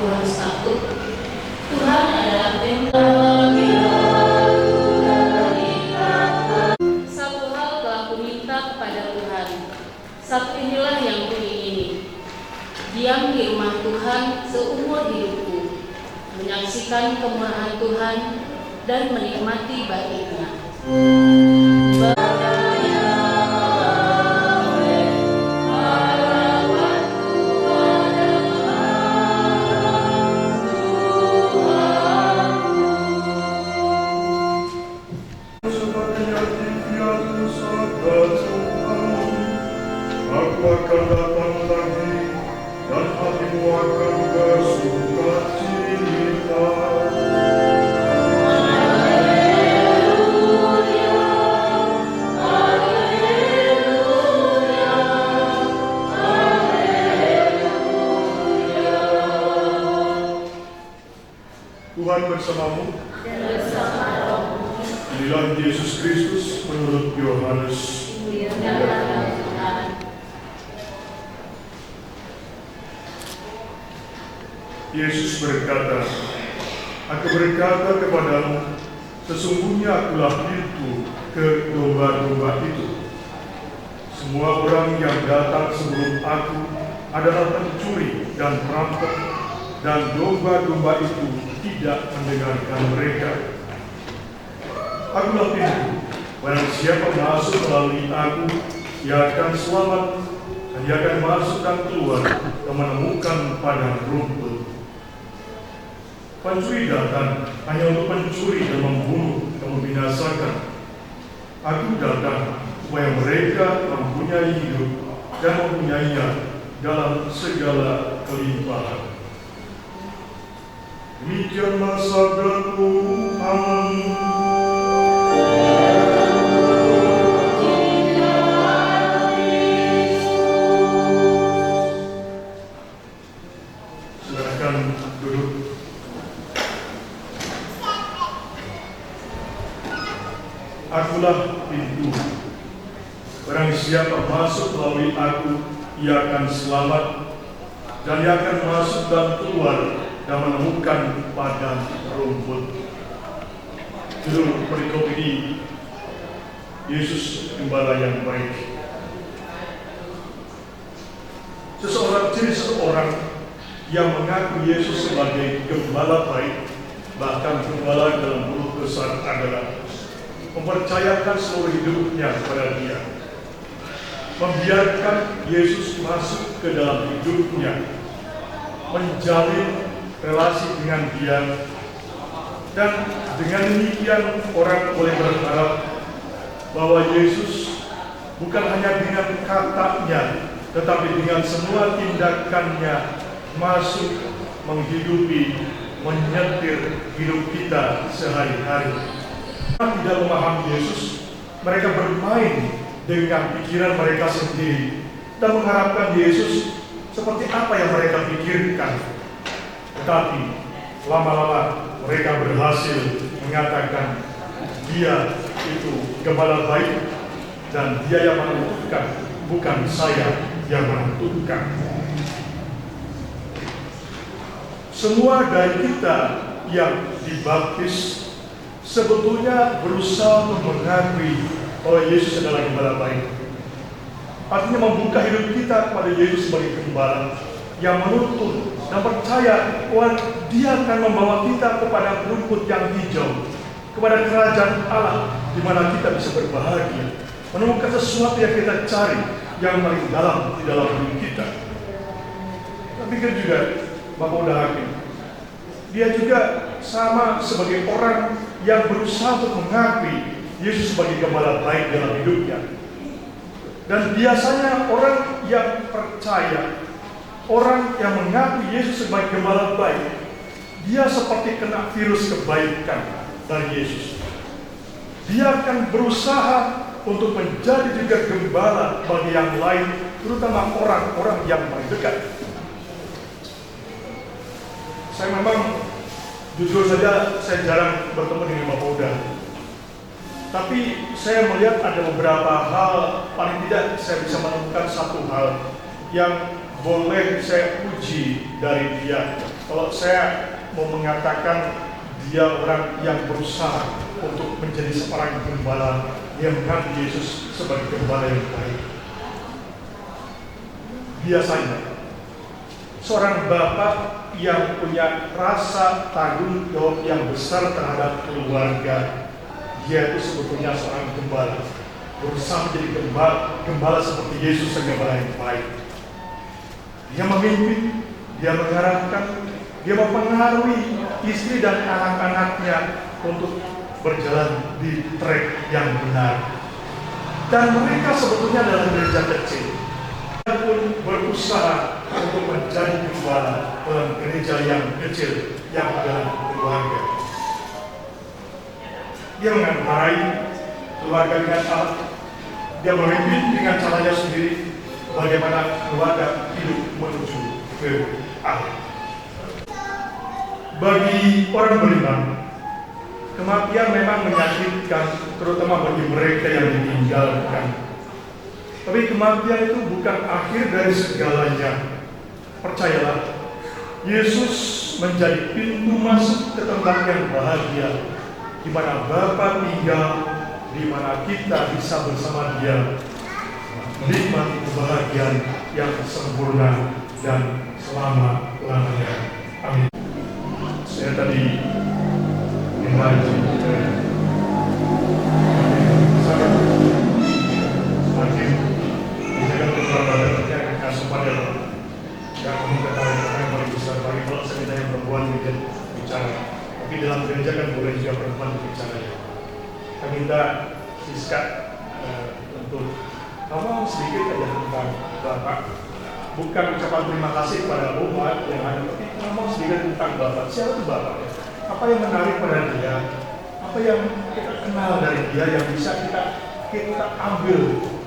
Aku harus takut. Tuhan adalah tenda. Satu hal telah kuminta kepada Tuhan, satu inilah yang kuingini, diam di rumah Tuhan seumur hidupku, menyaksikan kemurahan Tuhan dan menikmati baik-Nya. Aku akan datang lagi dan hatimu akan bersuka cita. Tuhan bersamamu. Inilah Yesus Kristus menurut Yohanes. Yesus berkata, "Aku berkata kepadamu, sesungguhnya akulah pintu ke domba-domba itu. Semua orang yang datang sebelum aku adalah pencuri dan perampok, dan domba-domba itu tidak mendengarkan mereka. Akulah pintu, barang siapa masuk melalui aku, ia akan selamat, dan ia akan masuk dan keluar dan menemukan padang rumput. Pencuri datang hanya untuk mencuri dan membunuh dan membinasakan. Aku datang supaya mereka mempunyai hidup dan mempunyainya dalam segala kelimpahan." Demikianlah sabda Tuhan. Silakan duduk. Akulah pintu. Barang siapa masuk melalui aku, ia akan selamat, dan ia akan masuk dan keluar dan menemukan padang rumput. Judul perikop ini, Yesus Gembala yang baik. Seseorang yang mengaku Yesus sebagai gembala baik, bahkan gembala dalam huruf besar, adalah mempercayakan seluruh hidupnya kepada Dia, membiarkan Yesus masuk ke dalam hidupnya, menjalin relasi dengan Dia, dan dengan demikian orang boleh berharap bahwa Yesus bukan hanya dengan katanya, tetapi dengan semua tindakannya masuk menghidupi, menyetir hidup kita sehari-hari. Tidak memahami Yesus, mereka bermain dengan pikiran mereka sendiri dan mengharapkan Yesus seperti apa yang mereka pikirkan. Tetapi lama-lama mereka berhasil mengatakan Dia itu gembala baik dan Dia yang menentukan, bukan saya yang menentukan. Semua dari kita yang dibaptis sebetulnya berusaha untuk mengakui bahwa Yesus adalah gembala baik. Artinya membuka hidup kita kepada Yesus sebagai gembala yang menuntun dan percaya bahwa Dia akan membawa kita kepada rumput yang hijau, kepada kerajaan Allah di mana kita bisa berbahagia, menemukan sesuatu yang kita cari yang paling dalam di dalam hidup kita. Saya pikir juga Bapak Uda Hakim, dia juga sama sebagai orang yang berusaha untuk mengakui Yesus sebagai gembala baik dalam hidupnya. Dan biasanya orang yang percaya, orang yang mengakui Yesus sebagai gembala baik, dia seperti kena virus kebaikan dari Yesus. Dia akan berusaha untuk menjadi juga gembala bagi yang lain, terutama orang-orang yang paling dekat. Saya memang jujur saja, saya jarang bertemu dengan Bapak Uda. Tapi saya melihat ada beberapa hal, paling tidak saya bisa menemukan satu hal yang boleh saya puji dari dia. Kalau saya mau mengatakan dia orang yang berusaha untuk menjadi seorang gembala, dia mengenal Yesus sebagai gembala yang baik. Biasanya seorang bapak yang punya rasa tanggung jawab yang besar terhadap keluarga, dia itu sebetulnya seorang gembala, berusaha menjadi gembala seperti Yesus, gembala yang baik. Dia memimpin, dia mengarahkan, dia mempengaruhi istri dan anak-anaknya untuk berjalan di trek yang benar. Dan mereka sebetulnya adalah gereja kecil. Dia pun berusaha untuk menjadi gembala dalam gereja yang kecil, yang adalah keluarga. Dia menganugerai keluarga dengan Allah. Dia memimpin dengan caranya sendiri bagaimana keluarga hidup menuju ke akhir. Bagi orang beriman, kematian memang menyakitkan, terutama bagi mereka yang ditinggalkan. Tapi kematian itu bukan akhir dari segalanya. Percayalah, Yesus menjadi pintu masuk ke tempat yang bahagia, di mana Bapa tinggal, di mana kita bisa bersama Dia menikmati kebahagiaan yang sempurna dan selama-lamanya. Amin. Saya tadi mengaji semakin menjaga beberapa datanya kasih pada yang mengetahui yang paling besar bagi kalau saya minta yang perempuan bicara. Tapi dalam gereja kan boleh juga perempuan berbicara. Saya minta Siska untuk ngomong sedikit aja tentang Bapak. Bukan ucapan terima kasih kepada umat yang ada, tapi ngomong sedikit tentang Bapak. Siapa itu Bapak? Apa yang menarik pada dia? Apa yang kita kenal dari dia yang bisa kita ambil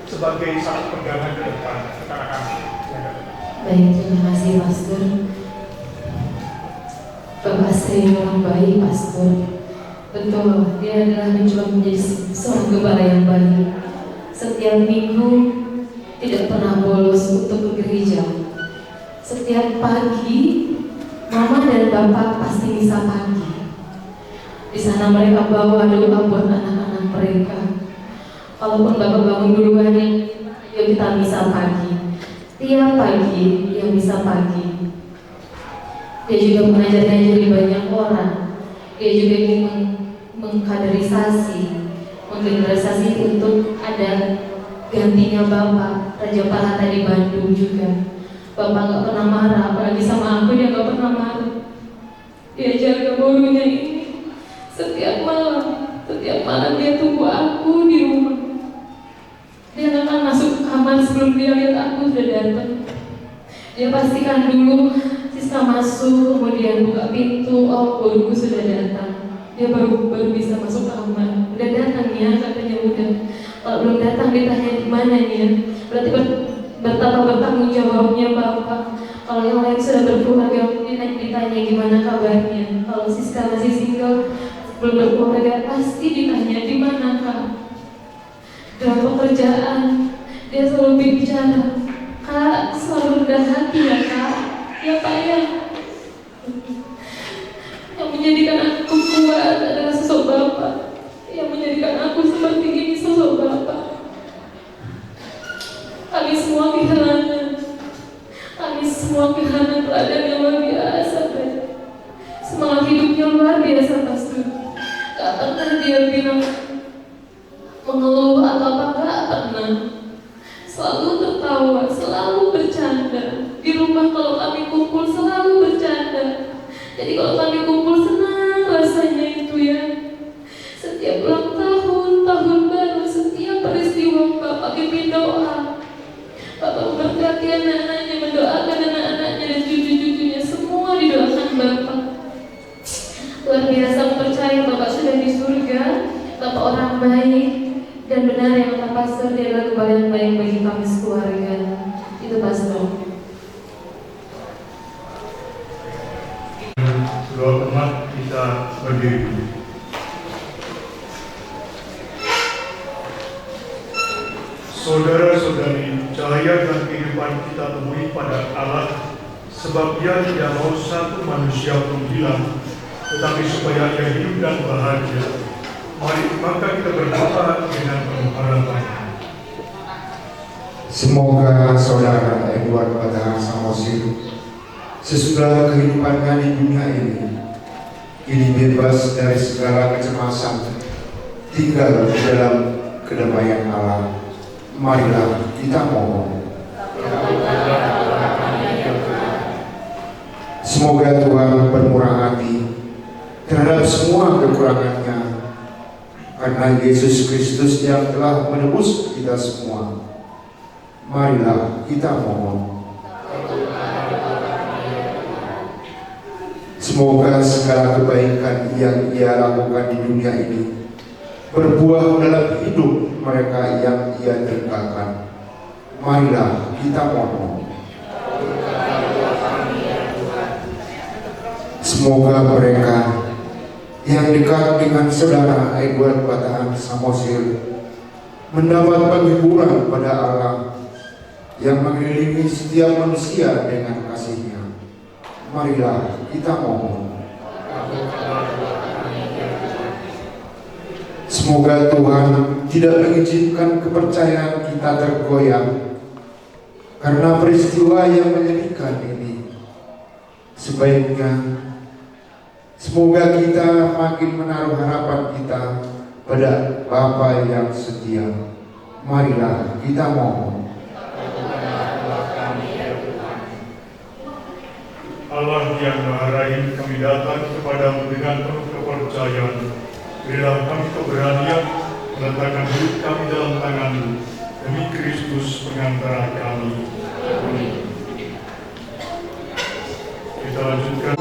sebagai satu pegangan ke depan rekan-rekan? Baik, terima kasih Pastor. Bapak saya orang baik, Pastor. Betul, dia adalah mencoba menjadi seorang gembala yang baik. Setiap minggu tidak pernah bolos untuk ke gereja. Setiap pagi, Mama dan Bapak pasti misa pagi. Di sana mereka bawa doa buat anak-anak mereka. Kalaupun Bapak bangun duluan, yuk kita misa pagi. Tiap pagi, dia misa pagi. Dia juga mengajar-ngajari banyak orang. Dia juga ingin mengkaderisasi untuk ada gantinya Bapak, Raja Palata di Bandung juga. Bapak gak pernah marah, apalagi sama aku dia gak pernah marah. Dia jaga borunya ini. Setiap malam dia tunggu aku di rumah. Dia gak akan masuk ke kamar sebelum dia lihat aku sudah datang. Dia pastikan dulu Siska masuk, kemudian buka pintu, oh boruku sudah datang. Dia baru bisa masuk kamar. Udah datang ya, katanya udah. Kalau belum datang ditanya di mana ya. Berarti betapa bertanggung jawabnya Bapak. Kalau yang lain sudah berkeluarga, ditanya gimana kabarnya. Kalau Siska masih single, belum berkeluarga, pasti ditanya di mana Kak. Dalam pekerjaan, dia selalu bicara, Kak selalu rendah hati ya Kak. Ya Pak ya. Yang menjadikan aku kuat adalah sosok Bapak. Yang menjadikan aku seperti ini sosok Bapak. Kami semua kehilangan teladan yang luar biasa. Semangat hidupnya luar biasa Pastor. Gak pernah dia bilang mengeluh atau apa, gak pernah. Selalu tertawa, selalu bercanda. Di rumah kalau kami kumpul selalu bercanda. Jadi kalau kami kumpul senang rasanya itu ya. Setiap ulang tahun baru, setiap peristiwa Bapak pimpin doa. Bapak memberkati anak-anaknya, mendoakan anak-anaknya dan cucu-cucunya, semua didoakan Bapak. Luar biasa, percaya Bapak sudah di surga. Bapak orang baik dan benar yang kata Pastor, dia adalah gembala yang baik bagi kami sekeluarga. Itu Pastor. Doa umat kita berdiri. Saudara-saudari, cahaya dan kehidupan yang kita temui pada Allah, sebab Dia tidak mau satu manusia pun hilang, tetapi supaya ia hidup dan bahagia. Maka kita berdoa dengan penuh harapan. Semoga saudara Edward Batahar Samosir sesudah kehidupannya di dunia ini bebas dari segala kecemasan, tinggal di dalam kedamaian Allah. Marilah kita mohon. Semoga Tuhan bermurah hati terhadap semua kekurangannya, karena Yesus Kristus yang telah menebus kita semua. Marilah kita mohon. Semoga segala kebaikan yang Ia lakukan di dunia ini berbuah dalam hidup mereka yang Ia tinggalkan. Marilah kita mohon. Semoga mereka yang dekat dengan saudara Edward Batahar Samosir mendapat penghiburan pada Allah yang mengelilingi setiap manusia dengan kasih-Nya. Marilah kita mohon. Semoga Tuhan tidak mengizinkan kepercayaan kita tergoyah karena peristiwa yang menyedihkan ini. Sebaiknya semoga kita makin menaruh harapan kita pada Bapa yang setia. Marilah kita mohon. Allah yang Maha Rahim, kami datang kepadamu dengan penuh kepercayaan. Berilah kami keberanian meletakkan hidup kami dalam tangan-Mu demi Kristus pengantara kami. Amin. Kita lanjutkan.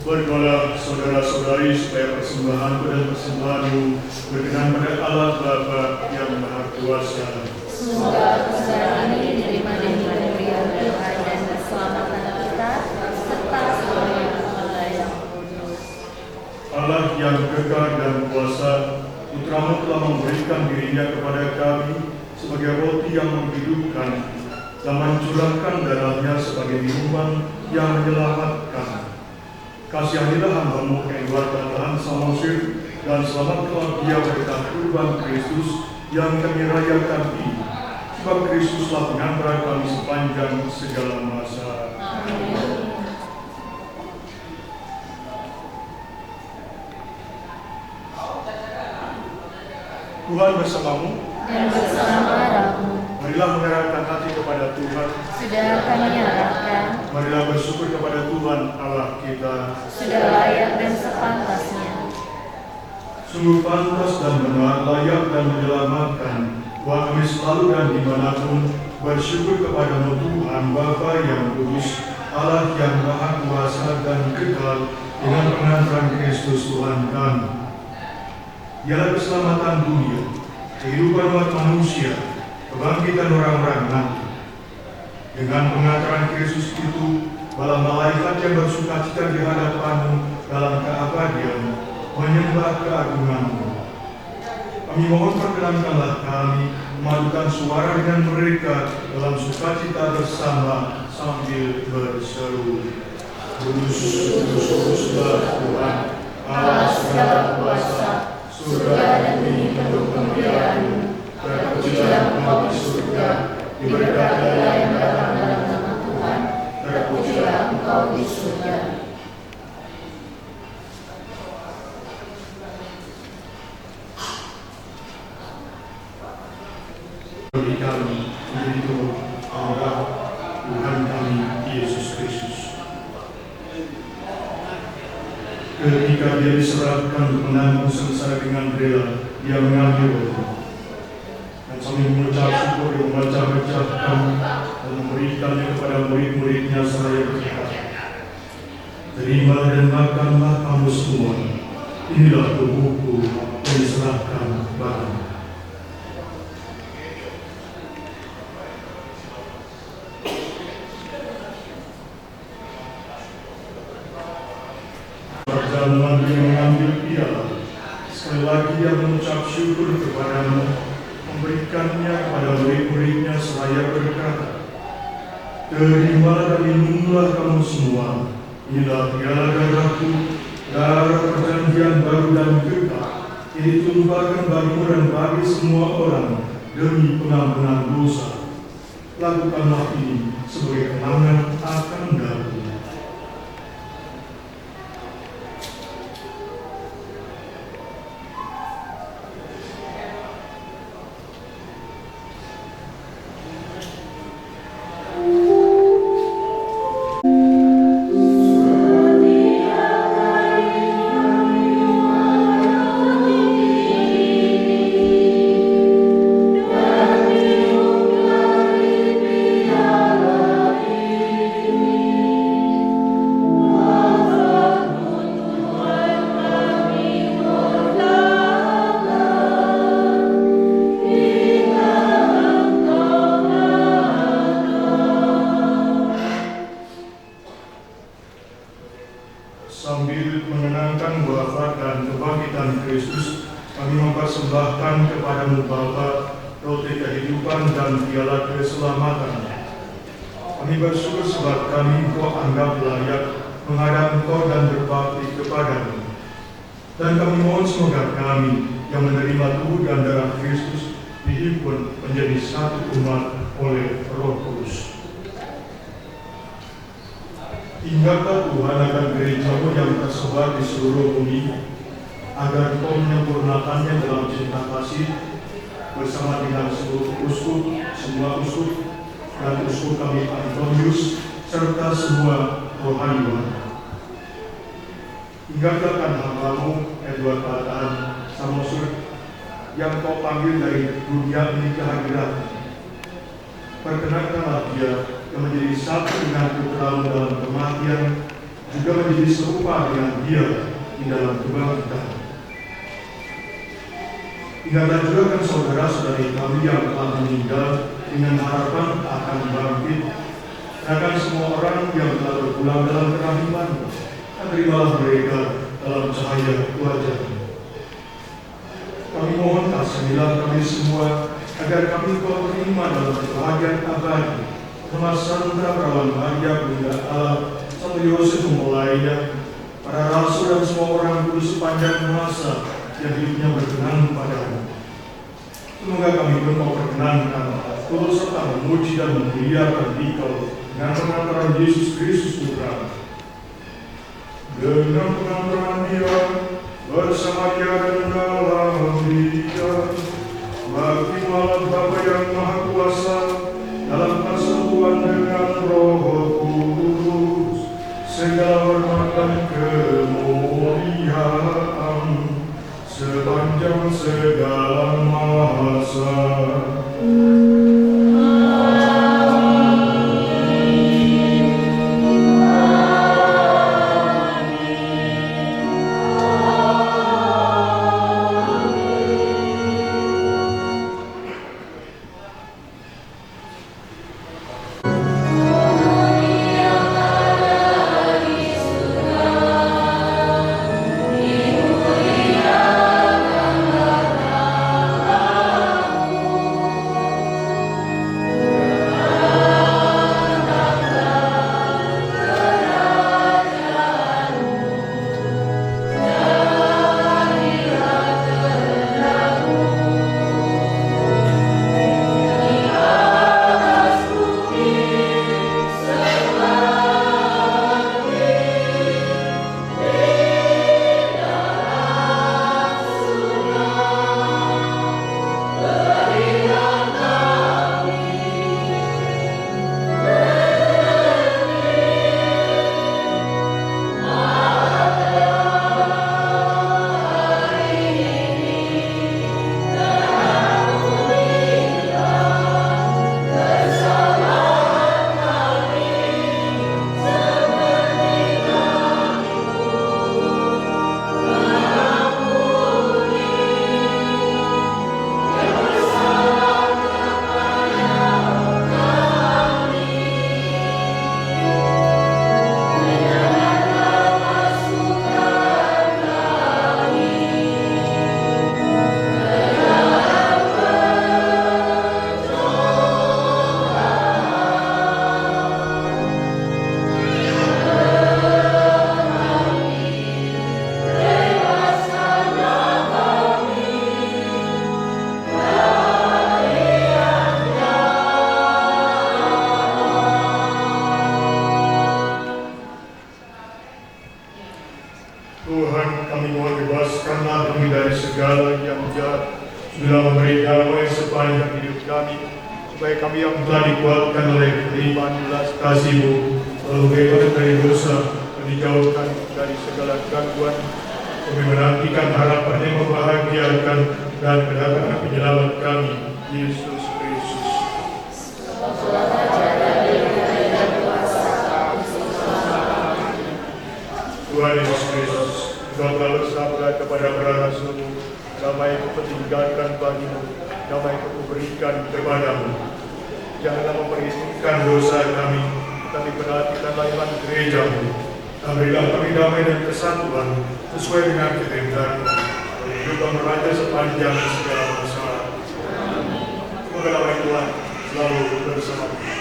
Berdoalah saudara-saudari supaya persembahanku dan persembahanmu berkenan pada Allah Bapa yang Maha Kuasa. Semoga persembahan ini diterima dengan kemuliaan Tuhan dan keselamatan kita serta seluruh Allah yang kudus. Allah yang kekal dan kuasa, Putra-Mu telah memberikan dirinya kepada kami sebagai roti yang menghidupkan dan mencurahkan darahnya sebagai minuman yang menyelamatkan. Kasihanilah hamba-Mu Edward Batahar Samosir dan selamatkanlah dia berkat kurban Kristus yang kami rayakan ini. Sebab Kristuslah pengantara kami sepanjang segala masa. Amin. Tuhan bersamamu Dan bersama rohmu. Marilah mengarahkan hati kepada Tuhan. Sudah kami arahkan. Marilah bersyukur kepada Tuhan Allah kita. Sudah layak dan sepantasnya. Sungguh pantas dan benar, layak dan menyelamatkan, bahwa kami selalu dan dimanapun bersyukur kepada-Mu Tuhan Bapa yang kudus, Allah yang Maha Kuasa dan kekal dengan pengantaran Kristus Tuhan kami. Dialah keselamatan dunia, kehidupan umat manusia, kebangkitan orang-orang nanti. Dengan pengantaran Kristus itu, bala malaikat yang bersukacita di hadapanmu dalam keabadian menyembah keagunganmu. Kami mohon perkenankanlah kami memadukan suara dengan mereka dalam sukacita bersama sambil berseru, Kudus, kudus, kuduslah Tuhan, Allah segala kuasa, surga dan bumi penuh kemuliaan-Mu. Terpujilah Engkau di surga, diberkatilah yang datang dalam nama Tuhan, terpujilah Engkau di surga. Bagi kami menjadi Tuhan Allah Tuhan kami Yesus Kristus. Ketika Dia diserahkan untuk menanggung sengsara dengan rela, Dia mengambil roti dan sambil mengucap syukur Dia membaca-bacakan dan memberikannya kepada murid-muridnya seraya berkata, "Terimalah dan makanlah kamu semua. Inilah tubuhku yang diserahkan bagimu." Perjalanan Dia mengambil piala, sekali lagi Dia mengucap syukur kepadamu, memberikannya kepada murid-muridnya seraya berkata, "Terimalah dan minumlah kamu semua. Inilah piala darahku, darah perjanjian baru dan kekal, yang ditumpahkan bagimu dan bagi semua orang demi pengampunan dosa. Lakukanlah ini sebagai kenangan akan aku." Sambil mengenangkan wafat dan kebangkitan Kristus, kami mempersembahkan kepadamu Bapa roti kehidupan dan piala keselamatan. Kami bersyukur sebab kami Engkau anggap layak menghadap Engkau dan berbakti kepadamu. Dan kami mohon semoga kami yang menerima tubuh dan darah Kristus dihimpun menjadi satu umat oleh Roh Kudus. Ingatlah Tuhan akan gereja-Mu yang tersebar di seluruh bumi, agar Engkau menyempurnakannya dalam cinta kasih, bersama dengan seluruh uskup, semua uskup, dan uskup kami Antonius, serta semua rohaniwan. Ingatlah kan hamba-Mu Edward Bataan Samosir, yang Kau panggil dari dunia ini ke hadirat. Perkenankanlah dia yang menjadi satu dengan putra-Mu dalam kematian, juga menjadi serupa dengan dia di dalam kebangkitan. Ingatlah juga kan saudara-saudari kami yang telah meninggal dengan harapan akan bangkit, dan akan semua orang yang telah berpulang dalam kerahiman-Mu, dan terimalah mereka dalam cahaya wajah-Mu. Kami mohon kasihilah kami semua, agar kami Kau terima dalam kebahagiaan abadi, bersama Santa Perawan Maria Bunda Allah, Santo Yosef memulainya, para rasul dan semua orang kudus sepanjang masa yang hidupnya berkenan padamu. Semoga kami pun Kau perkenankan turut serta memuji dan memuliakan Dikau dengan pengantaran Yesus Kristus Putra. Dengan pengantaran Dia, bersama Dia dan dalam Dia, bagi Allah Bapa yang Maha Kuasa, dalam persatuan dengan Roh Kudus, segala hormat dan kemuliaan sepanjang segala masa. Amin. Tuhan, kami mohon bebaskanlah kami dari segala yang jahat, sudah memberi damai sepanjang hidup kami, supaya kami yang telah dikuatkan oleh keimanan belas kasih-Mu, lalu bebas dari dosa, dan dijauhkan dari segala gangguan. Kami menantikan harapan yang membahagiakan dan kedatangan penyelamat kami, Yesus Kristus. Tuhan Yesus Kristus, Engkau telah bersabda kepada para rasul-Mu, damai Ku tinggalkan bagimu, damai Ku berikan kepadamu. Janganlah memperhitungkan dosa kami, tapi perhatikanlah iman gereja-Mu. Dan berilah kami damai dan kesatuan sesuai dengan kehendak-Mu. Hidup dan meraja sepanjang segala masa. Semoga damai Tuhan selalu bersama kita.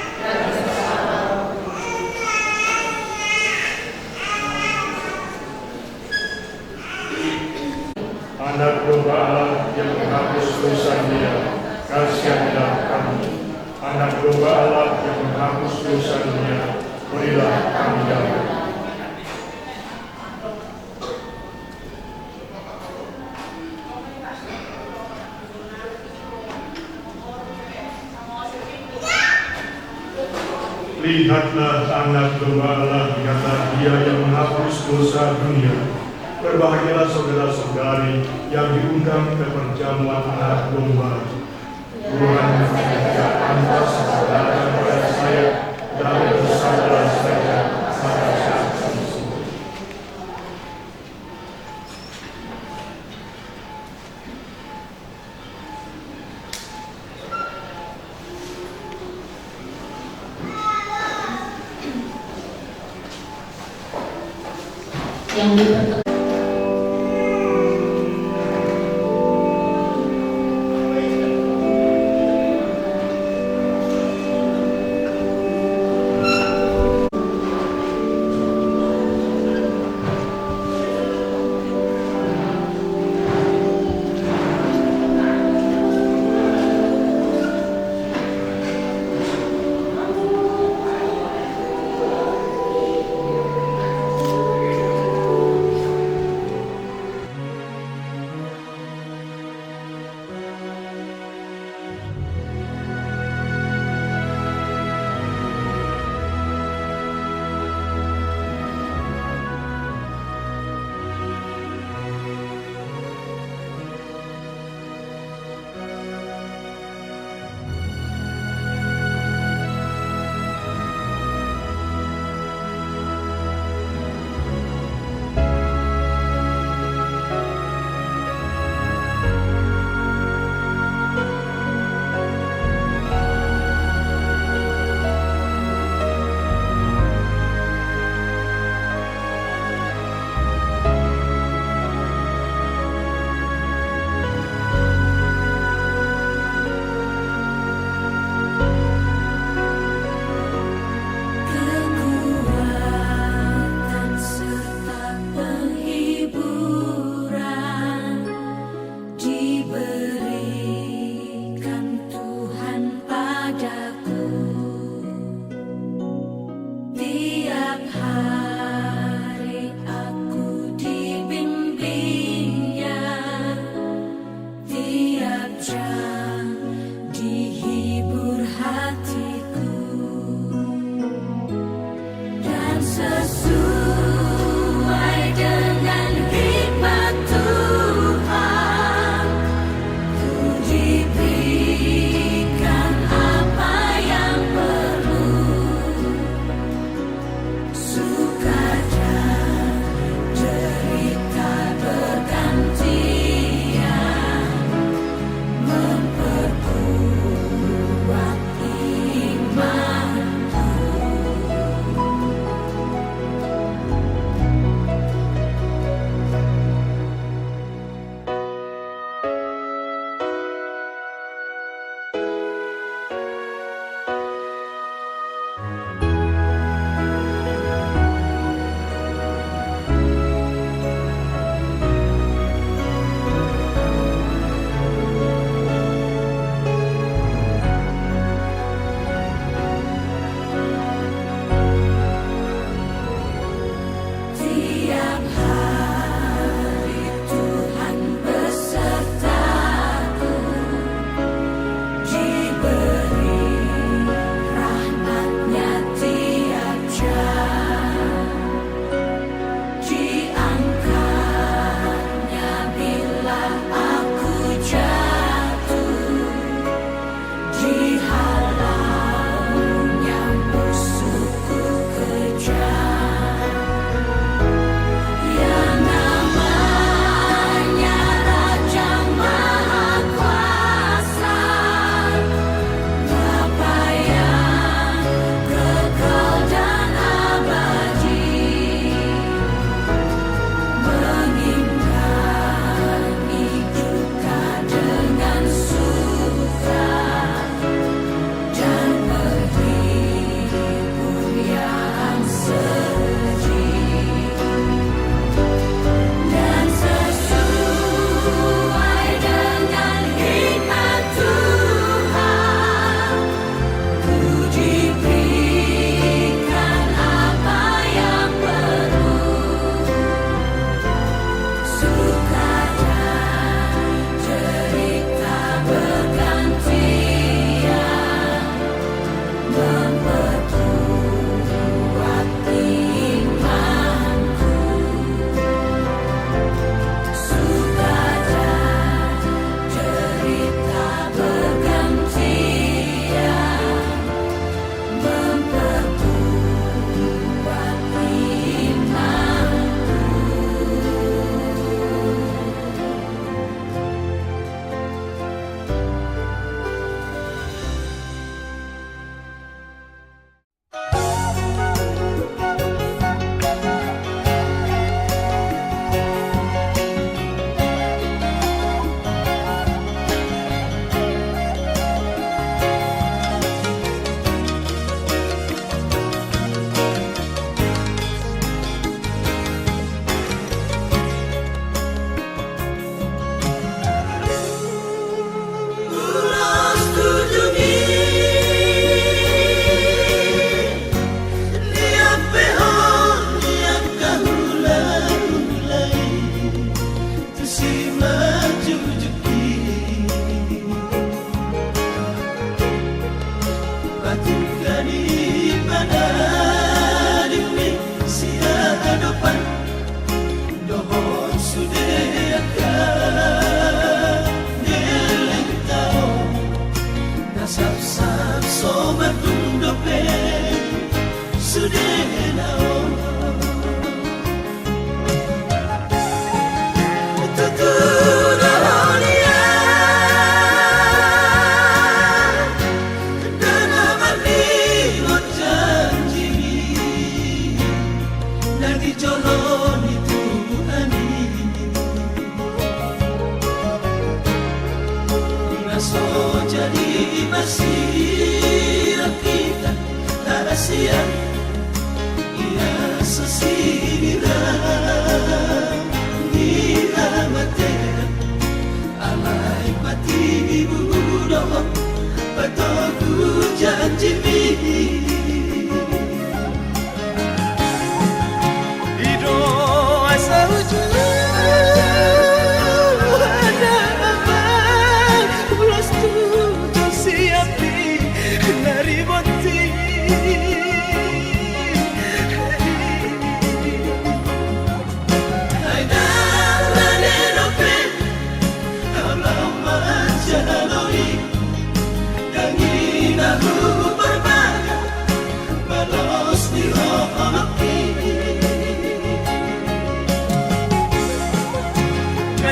Anak domba Allah yang menghapus dosa dunia, kasihanlah kami. Anak domba Allah yang menghapus dosa dunia, berilah kami damai. Lihatlah anak domba Allah, kata Dia yang menghapus dosa dunia. Berbahagialah saudara-saudari yang diundang ke perjamuan anak domba. Tuhan mengajarkan saudara kepada saya dan bersaudara saja pada saat itu. Yang diperkenan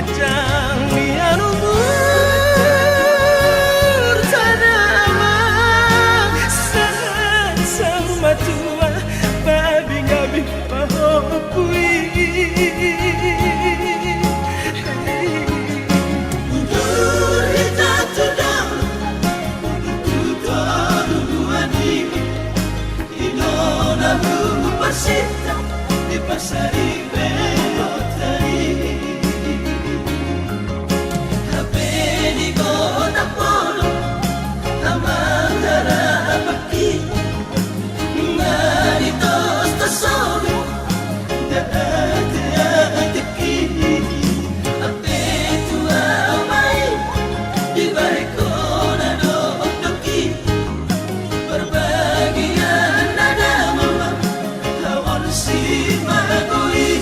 Kacang lian umur tanaman saat sama tua babi ngabi pahopui Udur kita tudang Udur duani Inona bersita di pasari belotari Habeni kota polo Amangara baki Ngari tos tosolo Dati kini Ape tua mai Di barikona doki Berbagian nada mama Lawan si magui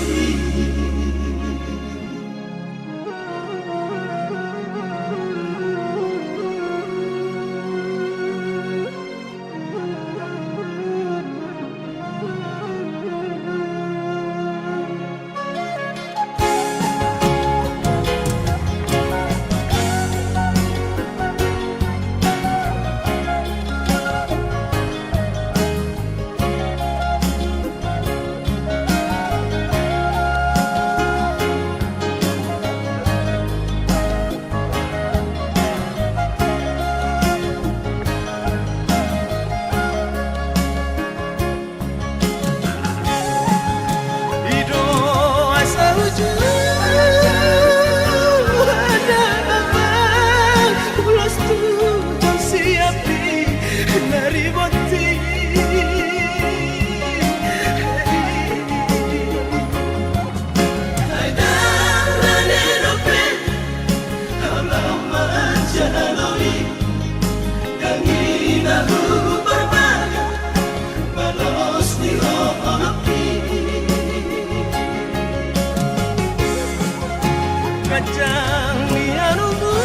Kacang lian umur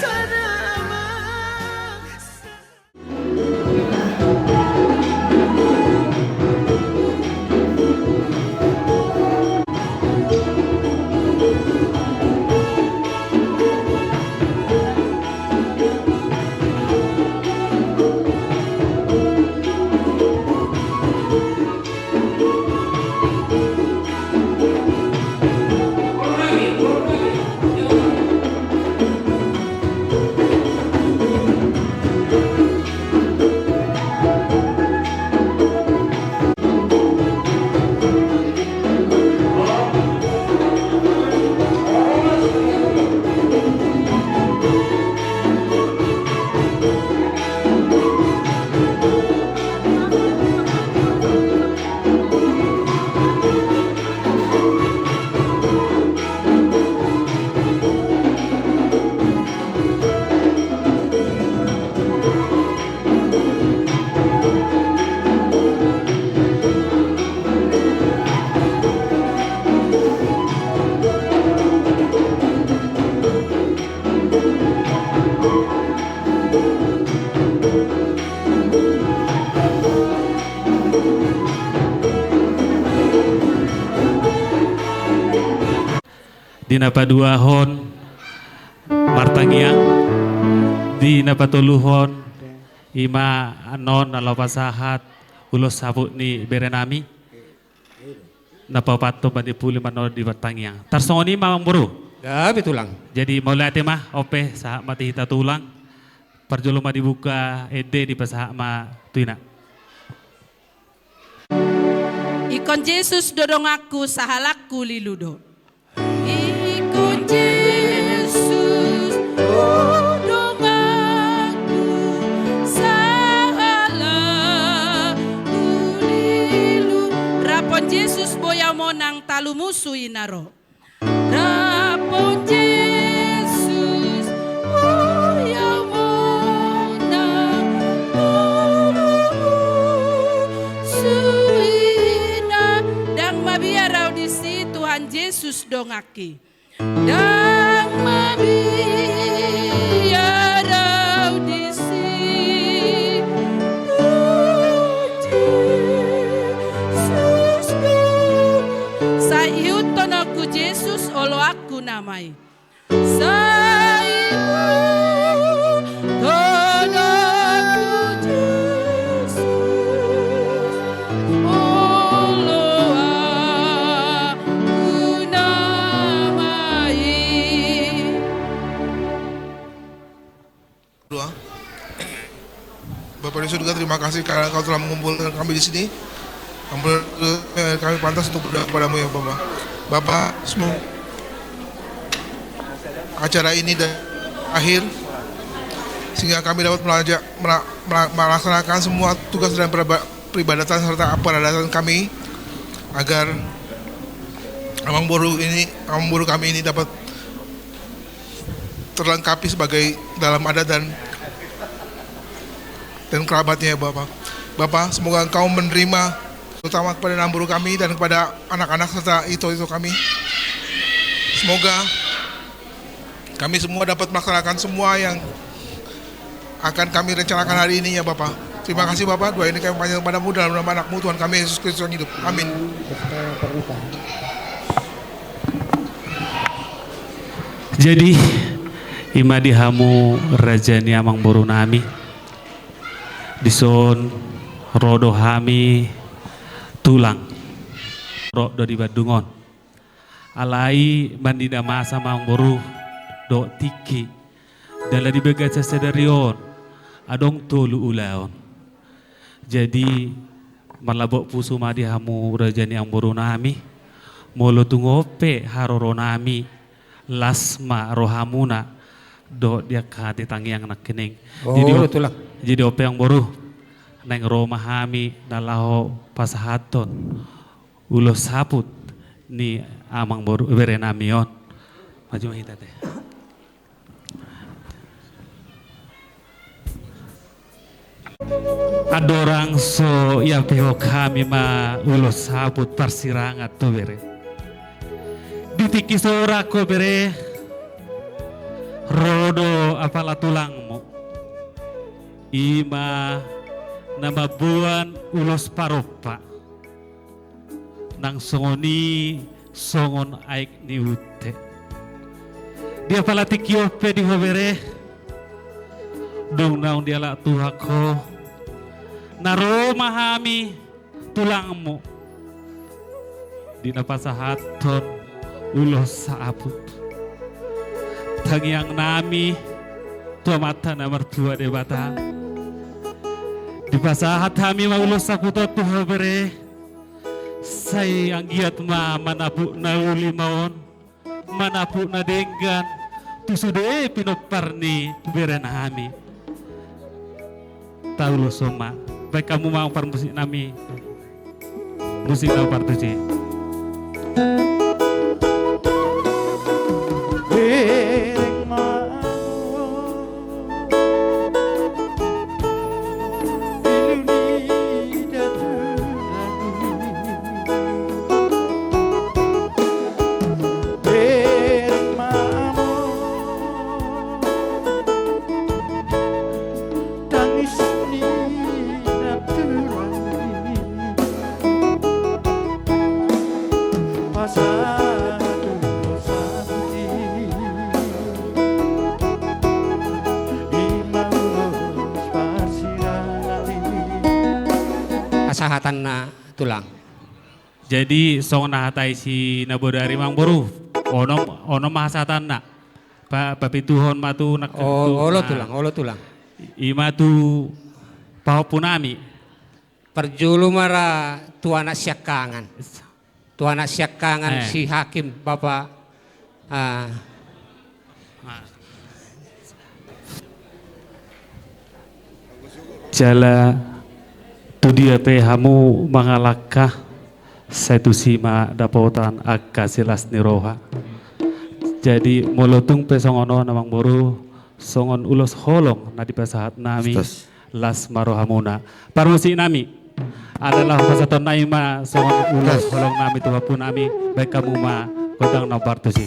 tanaman Dina paduahon martangiang dina patuluhon ima anon alo pasahat ulos sabut ni berenami napapato puli manon di martangiang tarsongoni mamang buru Ya betulang. jadi mulai tema ope sah mati hita tulang perjoloma dibuka ede di pasah ma tuina Ikon Yesus dodong aku sahalakku liludo. Ikon Yesus dodong aku sahalakku lilu. Rapon Yesus boya monang talu musuh inaro. Rapon Yesus boya monang Tuhan Yesus dongaki dan mabiarau di situ Yesus sayuton aku Yesus olo aku namai. Saimu donaku Yesus olo aku namai. Doa. Bapak di surga, terima kasih karena Kau telah mengumpulkan kami di sini. Kami pantas untuk berdoa kepadamu ya Bapak. Bapak, semua acara ini dan akhir sehingga kami dapat melaksanakan semua tugas dan peribadatan serta peribadatan kami agar Amang Boru kami ini dapat terlengkapi sebagai dalam adat dan kerabatnya ya Bapak. Bapak, semoga Engkau menerima terutama kepada Amang Boru kami dan kepada anak-anak serta itu kami. Semoga kami semua dapat melaksanakan semua yang akan kami rencanakan hari ini ya Bapak. Terima kasih Bapak, doa ini kami panjatkan padamu dalam nama anak-Mu Tuhan kami Yesus Kristus yang hidup. Amin. Jadi ima dihamu rajani Amang Boru nami dison rodo hami tulang rodo di Badungon alai mandida masa Amang Boru do tiki dala di begaca sedarion adong tolu ulaon. Jadi malabok pusu madi hamu rajani Amang Boru nami molo tungope haroro nami lasma rohamuna do dia kati tangiang nak kening. Jadi ope Amang Boru neng Roma hami nalaho pasahaton ulo saput ni Amang Boru berenamion maju kita teh. Adorang so ya pihak kami ma ulo sabut persirangat tuh bere. Ditiki sora ko bere rodo apala tulangmu. Ima nama buan ulos paropa. Nang songoni songon aik ni ute. Dia pala tiki ope di bere. Dong naung dia la tuhako. Naro mahami tulangmu di napasahaton ulos saabut tangiang nami tua mata na mertua de bata di pasahat hami ma ulos sakuto tuha bere say ang giat ma manapu na uli maon manapu na denggan tusude pinoparni bere na hami taulo soma. Baik kamu mau par musik nami musik tau partusi Sahatan na tulang. Jadi song nahatai si nabodari Amang Boru ono mahasatan na papituhon matu nak olo tulang ima tu pahopunami perjulu mara tuanak syakangan si hakim bapak jala tu dia pe hamu mangalakah satu sima dapotan akka silas niroha. Jadi molotung pe songono Amang Boru songon ulos holong na di pasahat nami las marohamuna. Parmusi nami adalah pasaton naima songon ulos holong nami tuhapu nami baik kamu ma kodang na partusi.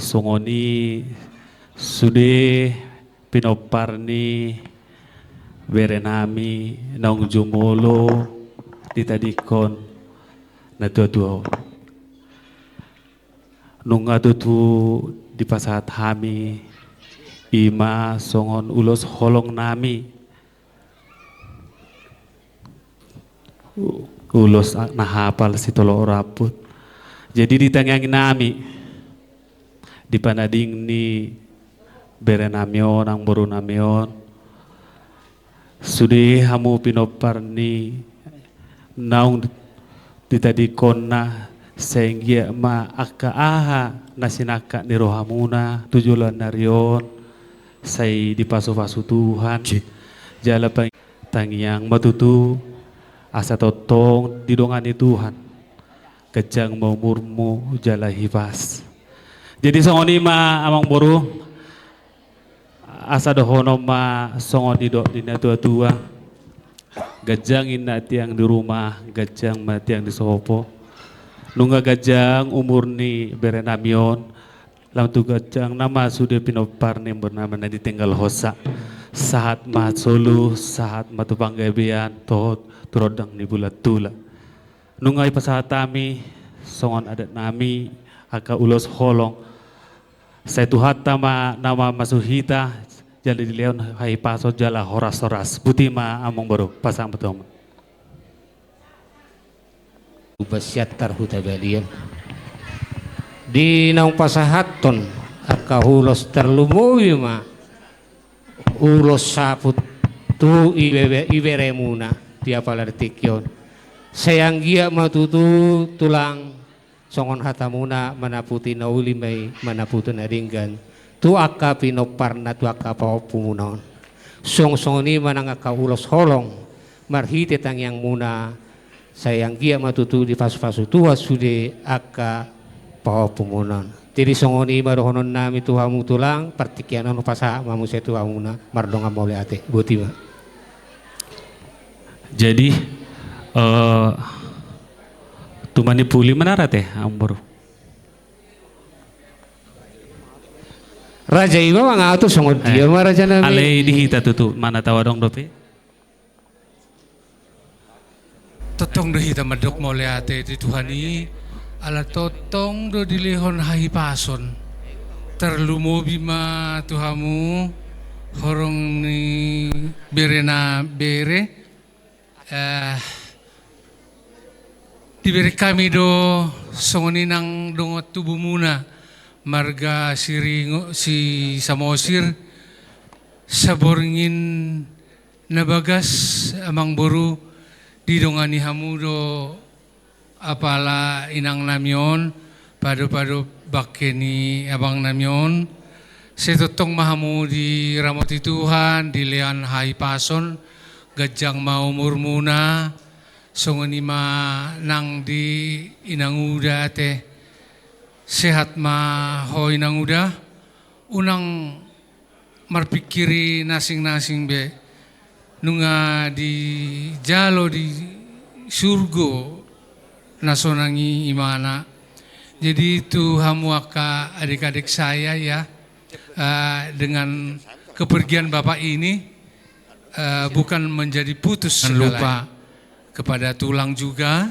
songoni sude pinoparni berenami naung jumolo ditadikon na tua-tua nunga tutu di pasahat hami ima songon ulos holong nami ulos nahapal si tolo raput jadi ditangyangi nami di panading ni berenamion ang boru namion sudi hamu pinopar ni naung ditadikon na sehingga ma akka aha nasinaka ni rohamuna tujulan narion say dipasu-pasu Tuhan jala pang tangyang matutu asa totong didongani Tuhan kejang mau murmu jala hibas jadi songoni ma amang boru asa dohono ma songon didok dina tua-tua gajang ina tiang di rumah gajang ma tiang di sopo nungga gajang umur ni berenamion lam tu gajang nama sudah pinopar ni bernama nadi tinggal hosa saat ma solu saat ma tupang gabian tot turodang ni bulat tula nungga ipasahat kami songon adat nami aka ulos holong saya tuhat tama nama masuhita jadi dileon hai paso jala horas-horas butima among baru pasang betul Ubasiat tarhuta balian di naung pasahaton aka hulos terlumui ma ulos saput tu iberemuna tiap alartikyon sayang gia matutu tulang songon hatamuna manaputi nauli may manaputi naringgan tu aka pinoparna tu aka paupumunon song ni manang aka ulos holong marhite tang yang muna sayang gia matutu di fasu-fasu tua sude aka paupumunon tiri songoni marohonon nami tuhamu tulang partikian anu pasa mamu setu amuna mardonga mole ate butima jadi tumani puli menara teh ambor Raja iba mga ato sungod dia raja nami alay dihita tutu mana tawadong dope totong do hita madok mole ate di Tuhani ala totong do dilihon hahipason terlumobi ma Tuhamu horong ni berena bere diberi kami do songoni nang dongot tubuh muna marga siringo si samosir saborngin nabagas amang boru didongani hamudo apala inang namyon pado-pado bakeni abang namyon setotong mahamu di ramoti Tuhan di lean hai pason gajang mau murmuna songoni ma nang di inanguda teh sehat ma ho inanguda unang marpikiri nasing-nasing be nunga di jalo di surgo nasonangi imana jadi itu hamuaka adik-adik saya ya dengan kepergian bapak ini bukan menjadi putus lupa kepada tulang juga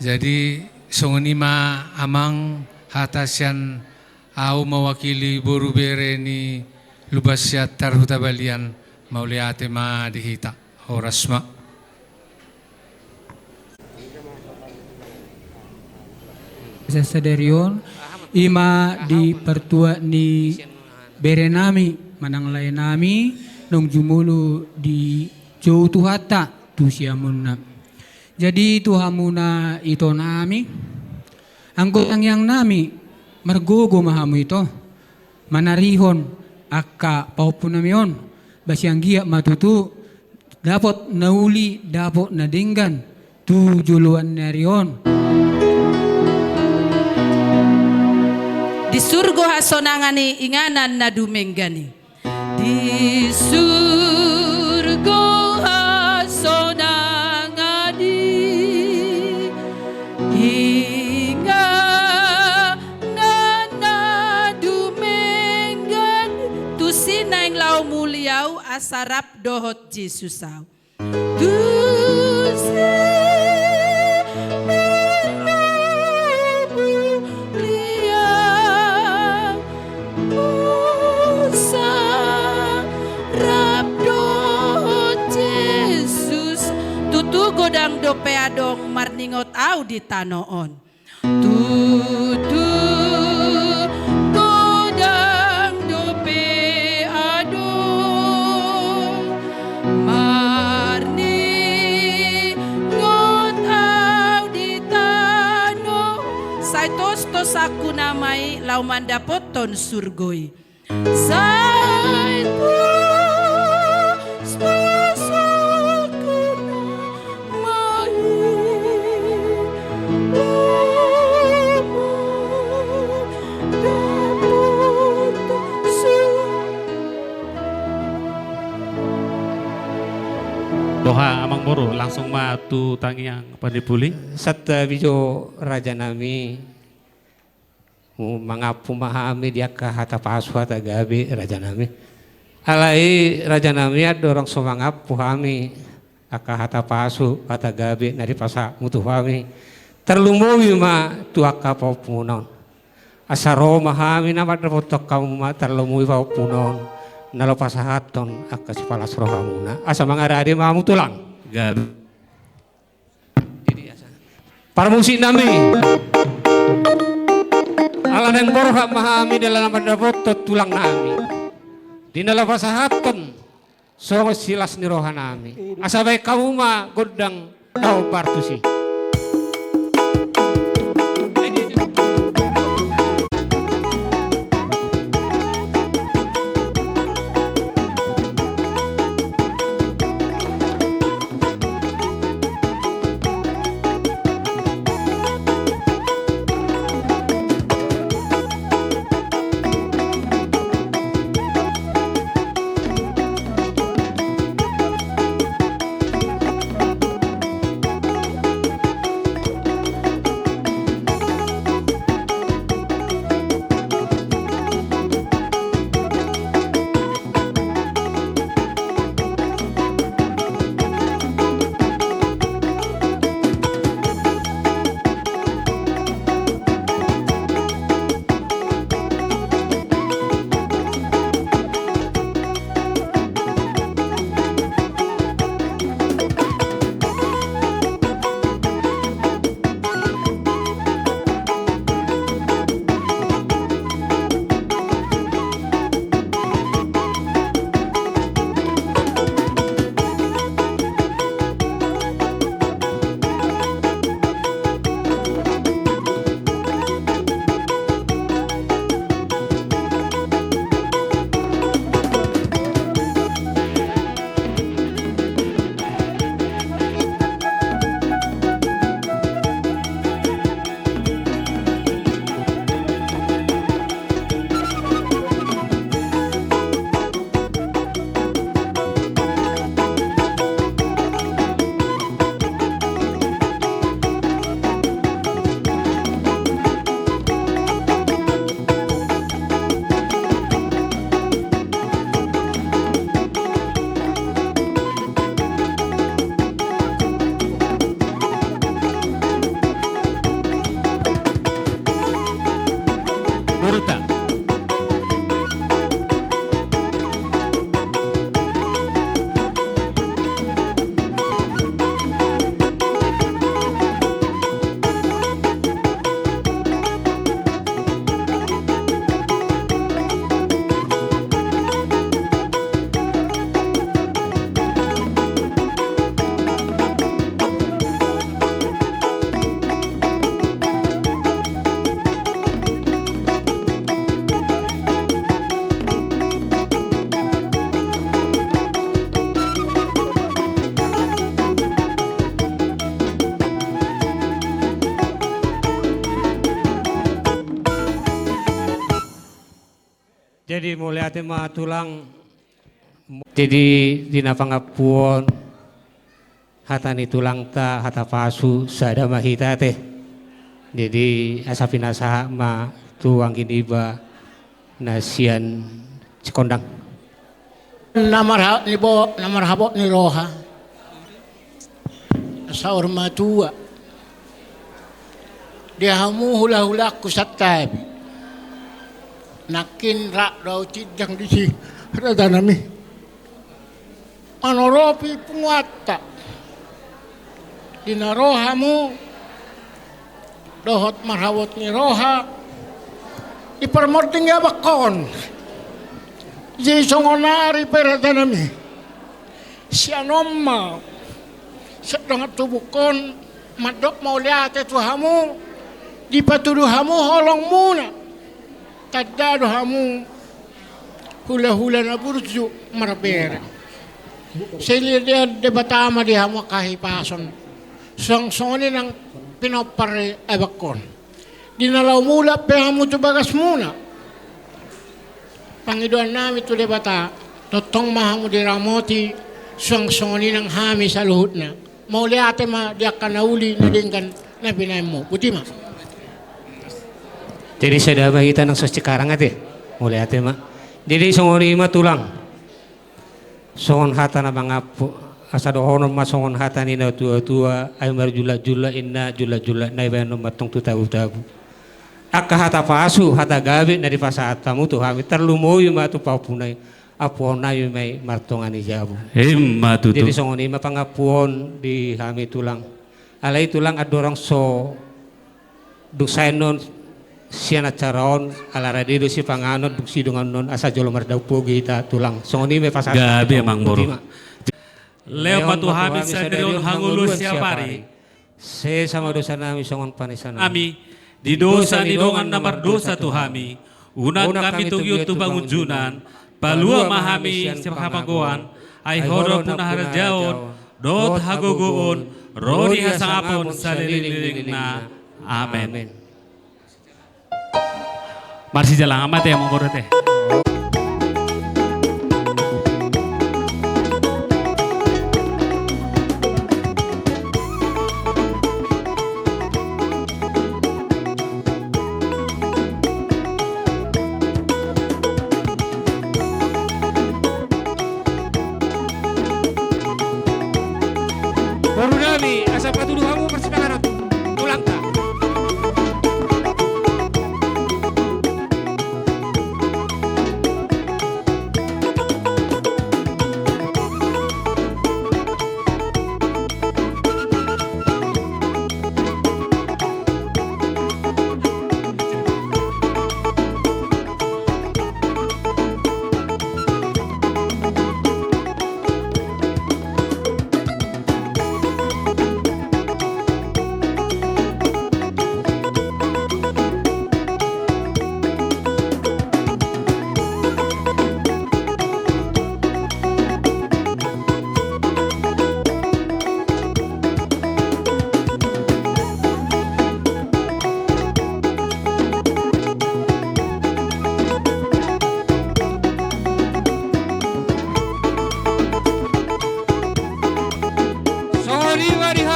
jadi songonima amang hatasian au mewakili boru bere ni lubasiat tarhuta balian mauliate ma dihita horasma Sasadarion ima di pertua ni berenami manang layanami nung jumulu di jauh tuhata tu siamuna jadi tuhamuna ito nami angkot yang nami margogo mahamu ito manarihon akka paupunamion basyang gia matutu dapat nauli dapat nadinggan tu juluan narion di surga hasonangani inganan na dumenggani di surga hasonangani inganan na meng lau muliau asarap dohot Jesusau. Godang dope adong marningot au di tanoon. Tutu godang dope adong marningot au di tano. Saitos tos aku namai lau mandapoton surgoi. Saitos Doha Amang Boru langsung matu tangi yang pandipuli. Satta bijo raja nami mangapu mahami dia ke hata pasu hata gabi raja nami. Alai raja nami ada orang somangap puhami aka hata pasu hata gabi nari pasa mutu hami. Terlumui ma tuaka pau punon. Asaro mahami nama dapotok kamu ma terlumui pau punon. Nalo pasahaton aka sipalas rohamuna asa mangarade mamu tulang Gabi. Para musik nami ala neng borha mahami dalam pendapoto tulang nami di nala pasahaton so silas ni roha nami asa baik kamu ma godang kau partusi. Jadi mulai tema tulang jadi dina pangapuon hatani tulang ta hata pasu sada mahita teh. Jadi asapina saha ma tuang giniba nasian cikondang. namarhabot ni Roha sa ormatua dia hamu hula-hula ku satab nakin rak daw tidang di si rada nami manoropi penguata dina rohamu dohot marhabot ni Roha ipermording ya bakon jadi songonari perada nami si anomma sedang tubukon madok mau lihat itu hamu di patuduh hamu holong muna tadado hamu hula-hula na burju marbera sili dia debatama di hamu kahipason song-songni ng pinopare abakon dinalaw mula pe hamu tubagas muna Pangiduan namin ito debata, totong mahamu diramoti, song-songni ng hami sa luhut na. Mauli ate ma, diak ka nauli na dingkan na binay mo. Puti ma. Jadi saya dah kita nang sekarang ate, mulai ate ma. Jadi songoni ma tulang, songon hata na mga asa dohono ma songon hata ni na tua ay marjula-jula inna jula-jula na iba no matong tutabu-tabu. Akka hata pasu hata gabi na di pasata mo to hami terlumoy ma to paupunay apuon na yung may martongani jabu. Matuto. Jadi songoni ma pangapuon di hami tulang. Alay tulang adorang so dusainon siya na charon alaradido si panganon buksi dengan non asa jolo mardaw pogi ta tulang. Songoni may pasata. Gabi mang boro. Leo patu hami sa diyon hangulus siya pari. Se sama dosa nami songon panisan. Ami di dosa ni dongan namar dosa tuhami unang kami tugyut tu bangunjunan palua mahami sepakapagoan ay horo punahar jaon dot hagogoon rodi hasangapon sa lililing na amen. Marsi jalang amat ya mong teh. Asa patuduh kamu persidangan tulang tak?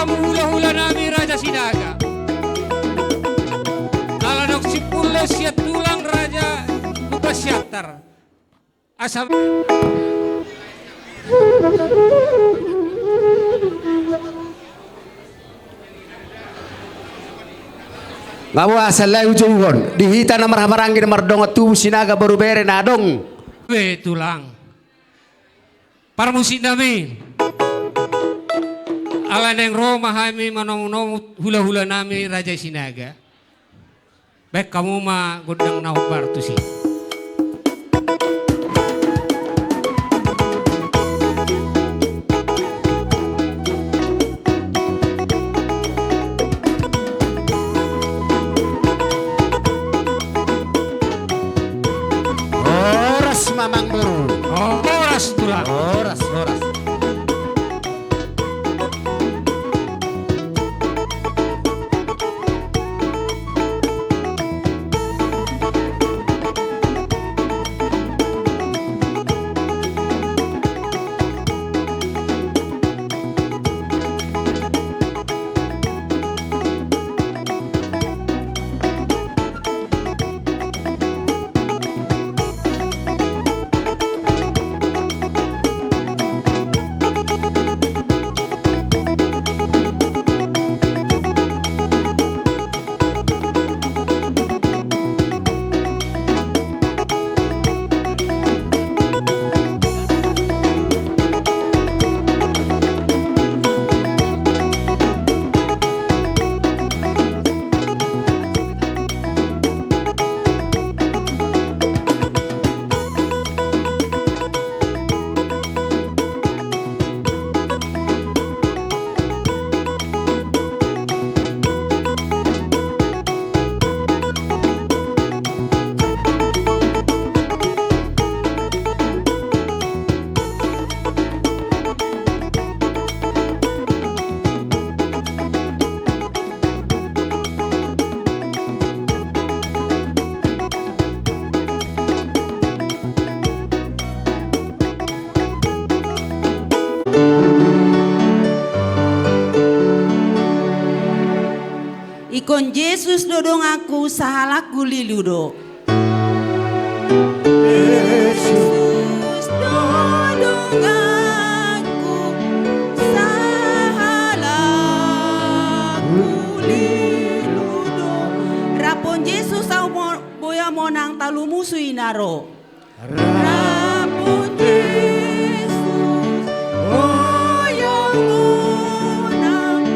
Hula-hula nami Raja Sinaga. Kalau dok sipule siat tulang Raja lupa siatar. Asal Ngawa asal lai ujungon dihita na marhamarangin mardonga tu Sinaga baru bere nadong. We tulang. Para musik nami. Ala neng Roma hami manong hula-hula nami Raja Sinaga. Baik kamu mah gondang nahubar tu sih. Horas mamang baru. Horas tulang. Horas. Ikon Yesus dodong aku sahalaku liludo. Yesus dodong aku sahalaku liludo. Rapon Yesus au boya monang talu musuh inaro. Rapon Yesus boya monang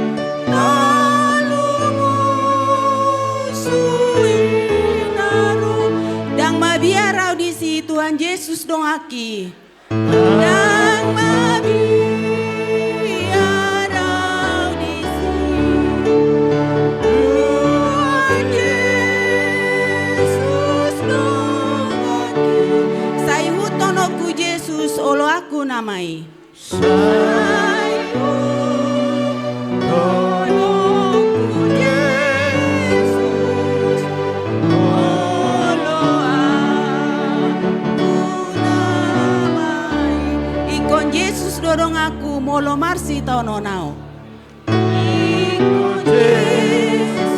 talu musuh inaro. Dang mabiarau di si Tuhan Yesus dong aki. Dang mabiarau di si Tuhan Yesus dong aki. Sai hutonoku Yesus olo aku namai. Sai hutonoku Yesus olo aku namai. Ikon Yesus dorong aku molo marsi tono nao. Ikon Yesus